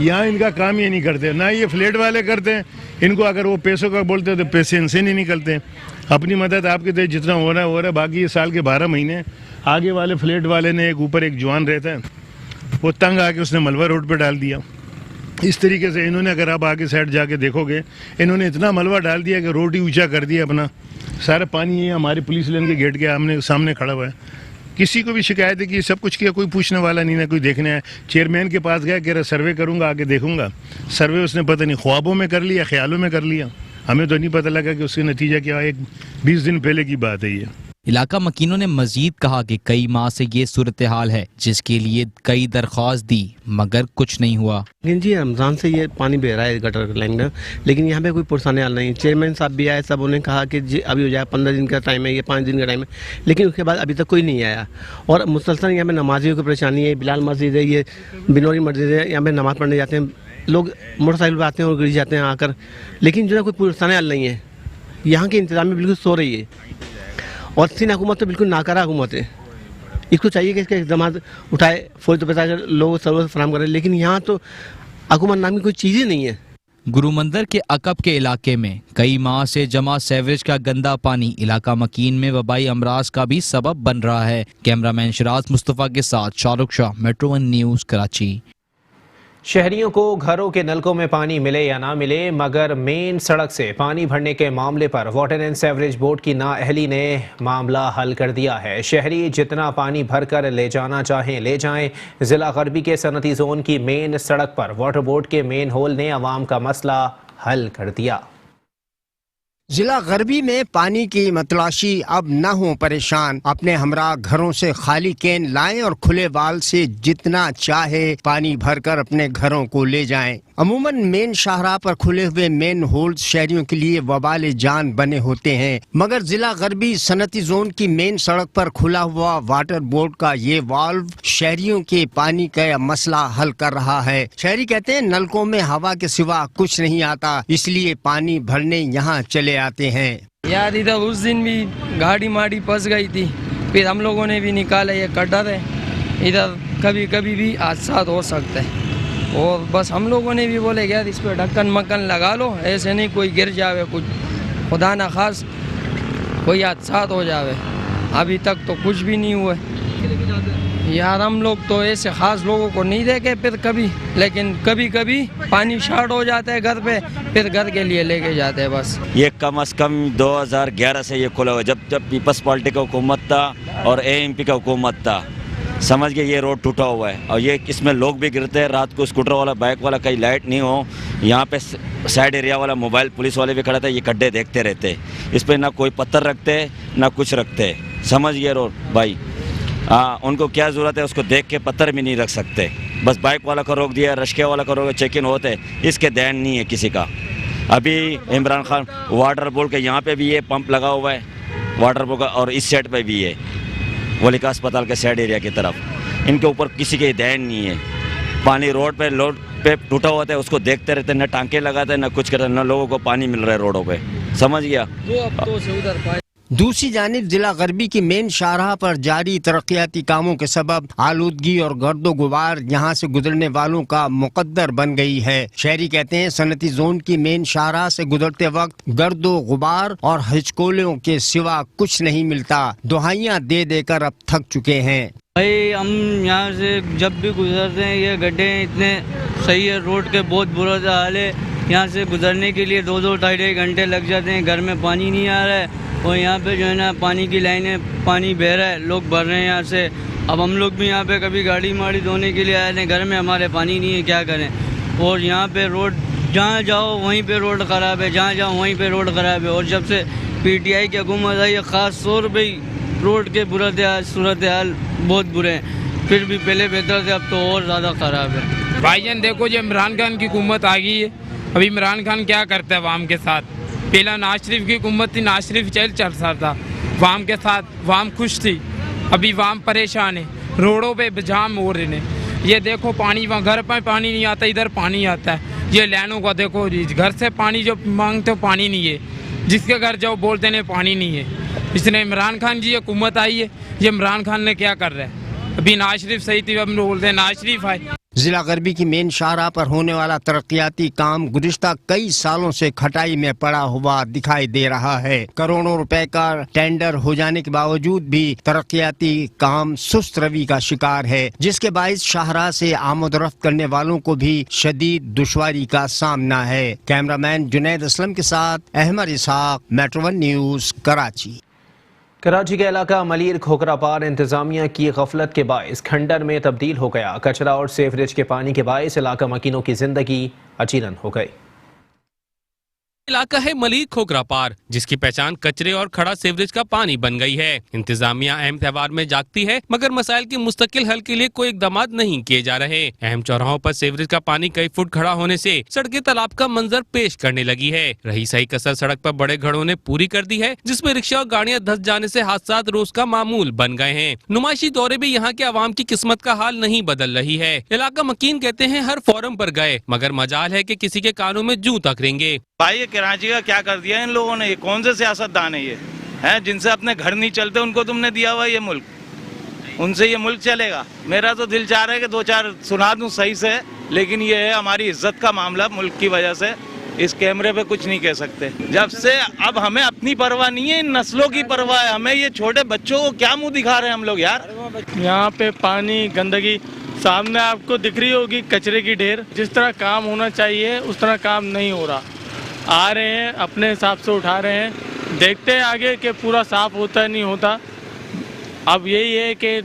यहाँ इनका काम ये नहीं करते, ना ये फ्लैट वाले करते हैं। इनको अगर वो पैसों का बोलते हैं तो पैसे इनसे नहीं निकलते। अपनी मदद आपके दे, जितना हो रहा है। बाकी ये साल के 12 महीने आगे वाले फ्लैट वाले ने, एक ऊपर एक जवान रहता है, वो तंग आके उसने मलबा रोड पर डाल दिया। इस तरीके से इन्होंने, अगर आप आगे साइड जाके देखोगे, इन्होंने इतना मलबा डाल दिया कि रोड ही ऊंचा कर दिया अपना। सारा पानी ये हमारी पुलिस लाइन के गेट के आमने सामने खड़ा हुआ है। किसी को भी शिकायत है कि सब कुछ किया, कोई पूछने वाला नहीं, ना कोई देखने आया। चेयरमैन के पास गया, कह रहा सर्वे करूंगा, आके देखूंगा। सर्वे उसने पता नहीं ख्वाबों में कर लिया, ख्यालों में कर लिया, हमें तो नहीं पता लगा कि उसका नतीजा क्या है। 20 दिन पहले की बात है ये। इलाका मकीनों ने मजीद कहा कि कई माह से ये सूरत हाल है, जिसके लिए कई दरख्वास्त दी मगर कुछ नहीं हुआ। लेकिन जी रमज़ान से ये पानी बह रहा है गटर लाइन में, लेकिन यहाँ पे कोई पुरसाने हाल नहीं। चेयरमैन साहब भी आए, सब उन्होंने कहा कि जी अभी हो जाए, 15 दिन का टाइम है, ये 5 दिन का टाइम है, लेकिन उसके बाद अभी तक कोई नहीं आया। और मुसलसल यहाँ पे नमाजियों की परेशानी है। बिलाल मस्जिद है, ये बिनौरी मस्जिद है, यहाँ पे नमाज़ पढ़ने जाते हैं लोग, मोटरसाइकिल पर आते हैं और गिर जाते हैं आकर, लेकिन जो है कोई पुरसाने हाल नहीं है। यहाँ की इंतजामिया बिल्कुल सो रही है और सिंध हुकूमत तो बिल्कुल नाकारा हुकूमत है। इसको चाहिए कि इसके इक़दाम उठाए, फौज तो पैसा लोगों सर्विस फराहम करें, लेकिन यहाँ तो हुकूमत नाम की कोई चीज़ ही नहीं है। गुरु मंदिर के अकब के इलाके में कई माह से जमा सीवरेज का गंदा पानी इलाका मकीन में वबाई अमराज का भी सबब बन रहा है। कैमरामैन शिराज मुस्तफ़ा के साथ शाहरुख शाह, मेट्रो 1 न्यूज़, कराची। शहरियों को घरों के नलकों में पानी मिले या ना मिले, मगर मेन सड़क से पानी भरने के मामले पर वाटर एंड सीवरेज बोर्ड की नाअहली ने मामला हल कर दिया है। शहरी जितना पानी भरकर ले जाना चाहें ले जाएं। ज़िला गरबी के सनती जोन की मेन सड़क पर वाटर बोर्ड के मेन होल ने अवाम का मसला हल कर दिया। जिला गरबी में पानी की मतलाशी, अब न हो परेशान। अपने हमरा घरों से खाली कैन लाएं और खुले बाल से जितना चाहे पानी भरकर अपने घरों को ले जाएं। अमूमन मेन शाहराह पर खुले हुए मेन होल्स शहरियों के लिए वबाल जान बने होते हैं, मगर जिला गरबी सनती जोन की मेन सड़क पर खुला हुआ वाटर बोर्ड का ये वाल्व शहरियों के पानी का मसला हल कर रहा है। शहरी कहते हैं नलकों में हवा के सिवा कुछ नहीं आता, इसलिए पानी भरने यहाँ चले आते हैं। यार इधर उस दिन भी गाड़ी माड़ी फंस गई थी, फिर हम लोगों ने भी निकाला ये कटर है। इधर कभी कभी भी हादसा हो सकता है, और बस हम लोगों ने भी बोले यार इस पर ढक्कन मक्कन लगा लो, ऐसे नहीं कोई गिर जावे, कुछ खुदा ना खास कोई हादसा हो जावे। अभी तक तो कुछ भी नहीं हुआ यार। हम लोग तो ऐसे खास लोगों को नहीं देखे फिर कभी, लेकिन कभी कभी पानी शॉर्ट हो जाता है घर पे, फिर घर के लिए लेके जाते हैं बस। ये कम से कम 2011 से ये खुला हुआ, जब पीपल्स पार्टी का हुकूमत था और AMP का हुकूमत था, समझ गए। ये रोड टूटा हुआ है और ये इसमें लोग भी गिरते हैं रात को। स्कूटर वाला, बाइक वाला, कहीं लाइट नहीं हो, यहाँ पे साइड एरिया वाला मोबाइल पुलिस वाले भी खड़े थे, ये गड्ढे देखते रहते। इस पर ना कोई पत्थर रखते ना कुछ रखते, समझ गए रोड भाई। उनको क्या ज़रूरत है, उसको देख के पत्थर भी नहीं रख सकते। बस बाइक वाला को रोक दिया, रश्के वाला को रोक, चेक इन होते, इसके ध्यान नहीं है किसी का। अभी इमरान खान वाटर बोर्ड के यहाँ पे भी ये पंप लगा हुआ है वाटर बोर्ड का, और इस साइड पे भी है वलिका अस्पताल के साइड एरिया की तरफ। इनके ऊपर किसी के ध्यान नहीं है। पानी रोड पे टूटा हुआ है, उसको देखते रहते, न टांके लगाते न कुछ करते, न लोगों को पानी मिल रहा है रोडों पे, समझ गया। दूसरी जानिब जिला गरबी की मेन शाहराह पर जारी तरक्याती कामों के सबब आलूदगी और गर्दो गुबार यहाँ से गुजरने वालों का मुकद्दर बन गई है। शहरी कहते हैं सनती जोन की मेन शाहराह से गुजरते वक्त गर्दो गुबार और हिचकोलों के सिवा कुछ नहीं मिलता। दुहाइयाँ दे देकर अब थक चुके हैं। भाई हम यहाँ से जब भी गुजरते हैं ये गड्ढे इतने सही है, रोड के बहुत बुरा हाल है। यहाँ से गुजरने के लिए 2-2 ढाई घंटे लग जाते हैं, घर में पानी नहीं आ रहा है, और यहाँ पे जो है ना पानी की लाइनें, पानी बह रहा है, लोग भर रहे हैं यहाँ से। अब हम लोग भी यहाँ पे कभी गाड़ी माड़ी धोने के लिए आए थे, घर में हमारे पानी नहीं है, क्या करें। और यहाँ पे रोड जहाँ जाओ वहीं पे रोड ख़राब है, जहाँ जाओ वहीं पे रोड ख़राब है। और जब से पीटीआई की हुकूमत आई है, ख़ास तौर पे रोड के सूरत हाल बहुत बुरे हैं। फिर भी पहले बेहतर थे, अब तो और ज़्यादा ख़राब है। भाईजान देखो, जो इमरान खान की हुकूमत आ गई है, अभी इमरान खान क्या करता है वाम के साथ। पहला नवाज शरीफ की हुकूमत थी, नवाज शरीफ चल रहा था वाम के साथ, वाम खुश थी। अभी वाम परेशान है, रोडों पे जाम हो रहे हैं। ये देखो पानी, वहाँ घर पर पानी नहीं आता, इधर पानी आता है। ये लाइनों का देखो, घर से पानी जो मांगते हो पानी नहीं है, जिसके घर जाओ बोलते नहीं पानी नहीं है। इसने इमरान खान जी हुकूमत आई है, ये इमरान खान ने क्या कर रहा है। अभी नवाज शरीफ सही थी, अब बोलते हैं नवाज शरीफ आए। जिला गरबी की मेन शाहराह पर होने वाला तरक्याती काम गुज़िश्ता कई सालों से खटाई में पड़ा हुआ दिखाई दे रहा है। करोड़ों रुपए का टेंडर हो जाने के बावजूद भी तरक्याती काम सुस्त रवि का शिकार है, जिसके बाइस शाहराह से आमद-रफ्त करने वालों को भी शदीद दुश्वारी का सामना है। कैमरामैन जुनैद असलम के साथ Ahmed Ishaq, metro one news, Karachi. Karachi के इलाका मलीर खोखरापार इंतजामिया की गफलत के बायस खंडर में तब्दील हो गया। कचरा और सीवरेज के पानी के बायस इलाका मकीनों की जिंदगी अचीरन हो गई। इलाका है मलीर खोखरापार, जिसकी पहचान कचरे और खड़ा सीवरेज का पानी बन गई है। इंतजामिया अहम त्योहार में जागती है, मगर मसाइल के मुस्तकिल हल के लिए कोई इकदाम नहीं किए जा रहे। अहम चौराहों पर सीवरेज का पानी कई फुट खड़ा होने से सड़कें तालाब का मंजर पेश करने लगी है। रही सही कसर सड़क पर बड़े घड़ों ने पूरी कर दी है, जिसमें रिक्शा और गाड़ियां धंस जाने से हादसा रोज का मामूल बन गए हैं। नुमाइशी दौरे भी यहाँ के अवाम की किस्मत का हाल नहीं बदल रही है। इलाका मकीन कहते हैं हर फोरम पर गए, मगर मजाल है कि किसी के कानों में जूं तकरेंगे। भाई ये कराची का क्या कर दिया इन लोगों ने, ये कौन से सियासतदान है ये हैं जिनसे अपने घर नहीं चलते, उनको तुमने दिया हुआ ये मुल्क, उनसे ये मुल्क चलेगा। मेरा तो दिल चाह रहा है कि दो चार सुना दूं सही से, लेकिन ये है हमारी इज्जत का मामला मुल्क की वजह से इस कैमरे पे कुछ नहीं कह सकते। जब से अब हमें अपनी परवाह नहीं है, इन नस्लों की परवाह है। हमें ये छोटे बच्चों को क्या मुंह दिखा रहे हैं हम लोग यार। यहाँ पे पानी गंदगी सामने आपको दिख रही होगी, कचरे की ढेर। जिस तरह काम होना चाहिए उस तरह काम नहीं हो रहा। आ रहे हैं अपने हिसाब से उठा रहे हैं, देखते हैं आगे कि पूरा साफ होता है नहीं होता। अब यही है कि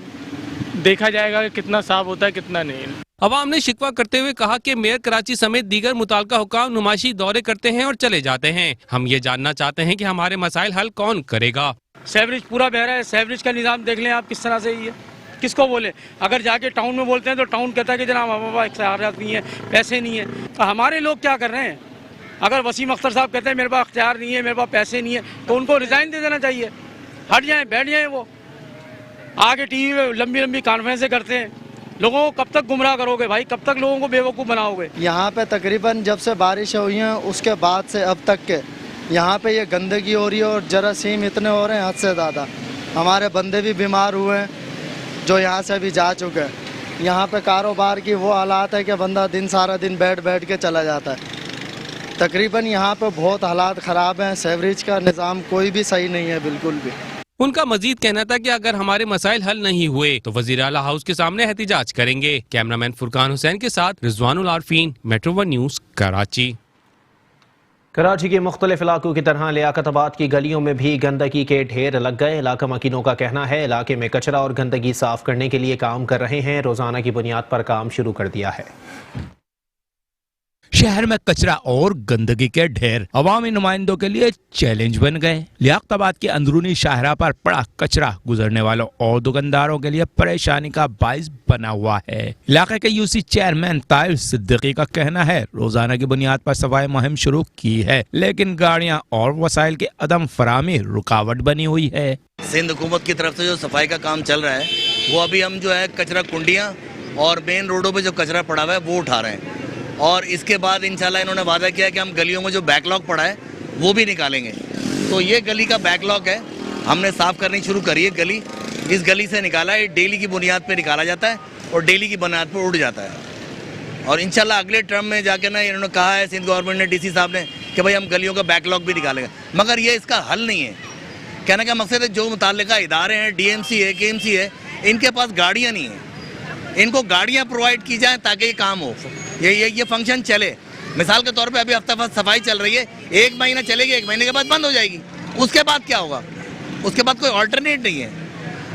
देखा जाएगा कि कितना साफ होता है कितना नहीं। अवाम ने शिकवा करते हुए कहा कि मेयर कराची समेत दीगर मुताल्लिका हुकाम नुमाइशी दौरे करते हैं और चले जाते हैं। हम ये जानना चाहते हैं कि हमारे मसाइल हल कौन करेगा। सेवरेज पूरा बह रहा है, सेवरेज का निज़ाम देख लें आप किस तरह से ही है। किसको बोले, अगर जाके टाउन में बोलते हैं तो टाउन कहता है कि जनाब हमारे पास इख्तियार नहीं है, पैसे नहीं है। तो हमारे लोग क्या कर रहे हैं, अगर वसीम अख्तर साहब कहते हैं मेरे पास इख्तियार नहीं है, मेरे पास पैसे नहीं है, तो उनको रिज़ाइन दे देना चाहिए, हट जाएं, बैठ जाएं। वो आगे टीवी में लंबी लंबी कॉन्फ्रेंसें करते हैं। लोगों को कब तक गुमराह करोगे भाई, कब तक लोगों को बेवकूफ़ बनाओगे। यहाँ पे तकरीबन जब से बारिश हुई हैं उसके बाद से अब तक के यहाँ पे ये गंदगी हो रही है और जरासीम इतने हो रहे हैं हद से ज़्यादा। हमारे बंदे भी बीमार हुए हैं जो यहाँ से भी जा चुके हैं। यहाँ पे कारोबार की वो हालात है कि बंदा सारा दिन बैठ के चला जाता है। तकरीबन यहाँ पे बहुत हालात ख़राब हैं, सेवरेज का निज़ाम कोई भी सही नहीं है बिल्कुल भी। उनका मजीद कहना था कि अगर हमारे मसाइल हल नहीं हुए तो वज़ीर आला हाउस के सामने एहतिजाज करेंगे। कैमरामैन फुरकान हुसैन के साथ Rizwanul Arfeen, metro one news, Karachi. Karachi के मुख्तलिफ इलाकों की तरह लियाकताबाद की गलियों में भी गंदगी के ढेर लग गए। इलाका मकीनों का कहना है इलाके में कचरा और गंदगी साफ करने के लिए काम कर रहे हैं। रोजाना की बुनियाद पर काम शुरू कर दिया है। शहर में कचरा और गंदगी के ढेर अवामी नुमाइंदों के लिए चैलेंज बन गए। लियाकताबाद के अंदरूनी शाहरा पर पड़ा कचरा गुजरने वालों और दुकानदारों के लिए परेशानी का बाइस बना हुआ है। इलाके के यूसी चेयरमैन ताहिर सिद्दीकी का कहना है रोजाना की बुनियाद पर सफाई मुहिम शुरू की है, लेकिन गाड़ियां और वसाइल की अदम फराहमी रुकावट बनी हुई है। सिंध हुकूमत की तरफ से जो सफाई का काम चल रहा है वो अभी हम जो है कचरा कुंडियाँ और मेन रोडों पर जो कचरा पड़ा हुआ है वो उठा रहे हैं, और इसके बाद इंशाल्लाह इन्होंने वादा किया कि हम गलियों में जो बैकलॉग पड़ा है वो भी निकालेंगे। तो ये गली का बैकलॉग है, हमने साफ़ करनी शुरू करी है गली। इस गली से निकाला है, डेली की बुनियाद पे निकाला जाता है और डेली की बुनियाद पे उड़ जाता है। और इंशाल्लाह अगले टर्म में जाके ना इन्होंने कहा है सिंध गवर्नमेंट ने, डीसी साहब ने, कि भाई हम गलियों का बैकलॉग भी निकालेंगे। मगर ये इसका हल नहीं है। कहने का मकसद है जो मुताल्लिका इदारे हैं, DMC है, KMC है, इनके पास गाड़ियाँ नहीं हैं, इनको गाड़ियाँ प्रोवाइड की जाएँ ताकि ये काम हो, ये फंक्शन चले। मिसाल के तौर पे अभी हफ्ता सफाई चल रही है, 1 महीना चलेगी, 1 महीने के बाद बंद हो जाएगी। उसके बाद क्या होगा? उसके बाद कोई ऑल्टरनेट नहीं है।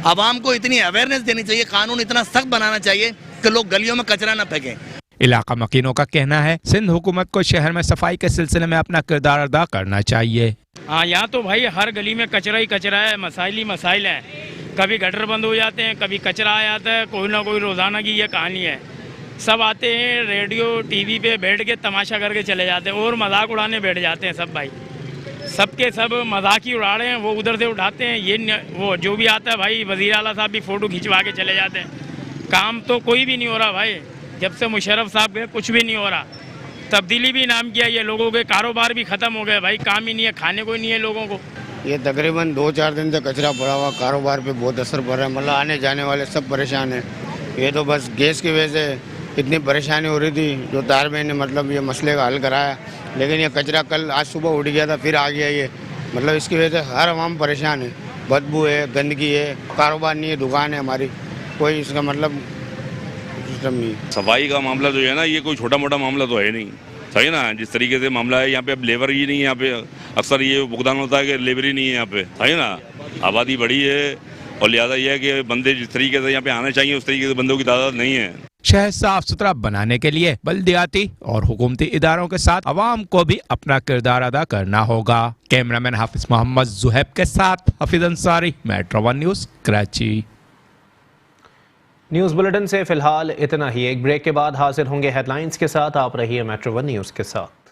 आवाम को इतनी अवेयरनेस देनी चाहिए, कानून इतना सख्त बनाना चाहिए कि लोग गलियों में कचरा न फेंकें। इलाका मकीनों का कहना है सिंध हुकूमत को शहर में सफाई के सिलसिले में अपना किरदार अदा करना चाहिए। हाँ, यहाँ तो भाई हर गली में कचरा ही कचरा है, मसाइल ही मसाइल हैं। कभी गटर बंद हो जाते हैं, कभी कचरा आ जाता है, कोई ना कोई रोज़ाना की ये कहानी है। सब आते हैं रेडियो टीवी पे बैठ के तमाशा करके चले जाते हैं और मजाक उड़ाने बैठ जाते हैं सब भाई। सबके सब मजाक ही उड़ा रहे हैं, वो उधर से उठाते हैं, ये वो जो भी आता है भाई वज़ीर आला साहब भी फ़ोटो खिंचवा के चले जाते हैं। काम तो कोई भी नहीं हो रहा भाई, जब से मुशर्रफ साहब गए कुछ भी नहीं हो रहा। तब्दीली भी नाम किया, ये लोगों के कारोबार भी ख़त्म हो गए भाई, काम ही नहीं है, खाने को ही नहीं है लोगों को। ये तकरीबन 2-4 दिन से कचरा पड़ा हुआ, कारोबार पे बहुत असर पड़ रहा है, मतलब आने जाने वाले सब परेशान हैं। ये तो बस गैस की वजह से इतनी परेशानी हो रही थी, जो तार में ने मतलब ये मसले का हल कराया, लेकिन ये कचरा कल आज सुबह उठ गया था, फिर आ गया ये, मतलब इसकी वजह से हर आवाम परेशान है। बदबू है, गंदगी है, कारोबार नहीं है, दुकान है हमारी, कोई इसका मतलब सिस्टम नहीं। सफाई का मामला जो है ना, ये कोई छोटा मोटा मामला तो है नहीं, सही ना। जिस तरीके से मामला है यहाँ पे, अब लेबर ही नहीं है यहाँ पे, अक्सर ये भुगतान होता है कि लेबर ही नहीं है यहाँ पे, सही ना। आबादी बड़ी है और लिहाजा ये है कि बंदे जिस तरीके से यहाँ पे आने चाहिए उस तरीके से बंदों की तादाद नहीं है। शहर साफ सुथरा बनाने के लिए बल्दियाती और हुकूमती इदारों के साथ अवाम को भी अपना किरदार अदा करना होगा। कैमरामैन हाफिज मोहम्मद जुहैब के साथ Hafeez Ansari, metro 1 news, Karachi. News bulletin से फिलहाल इतना ही। एक ब्रेक के बाद हाजिर होंगे हेडलाइंस के साथ। आप रहिए मेट्रो 1 न्यूज़ के साथ।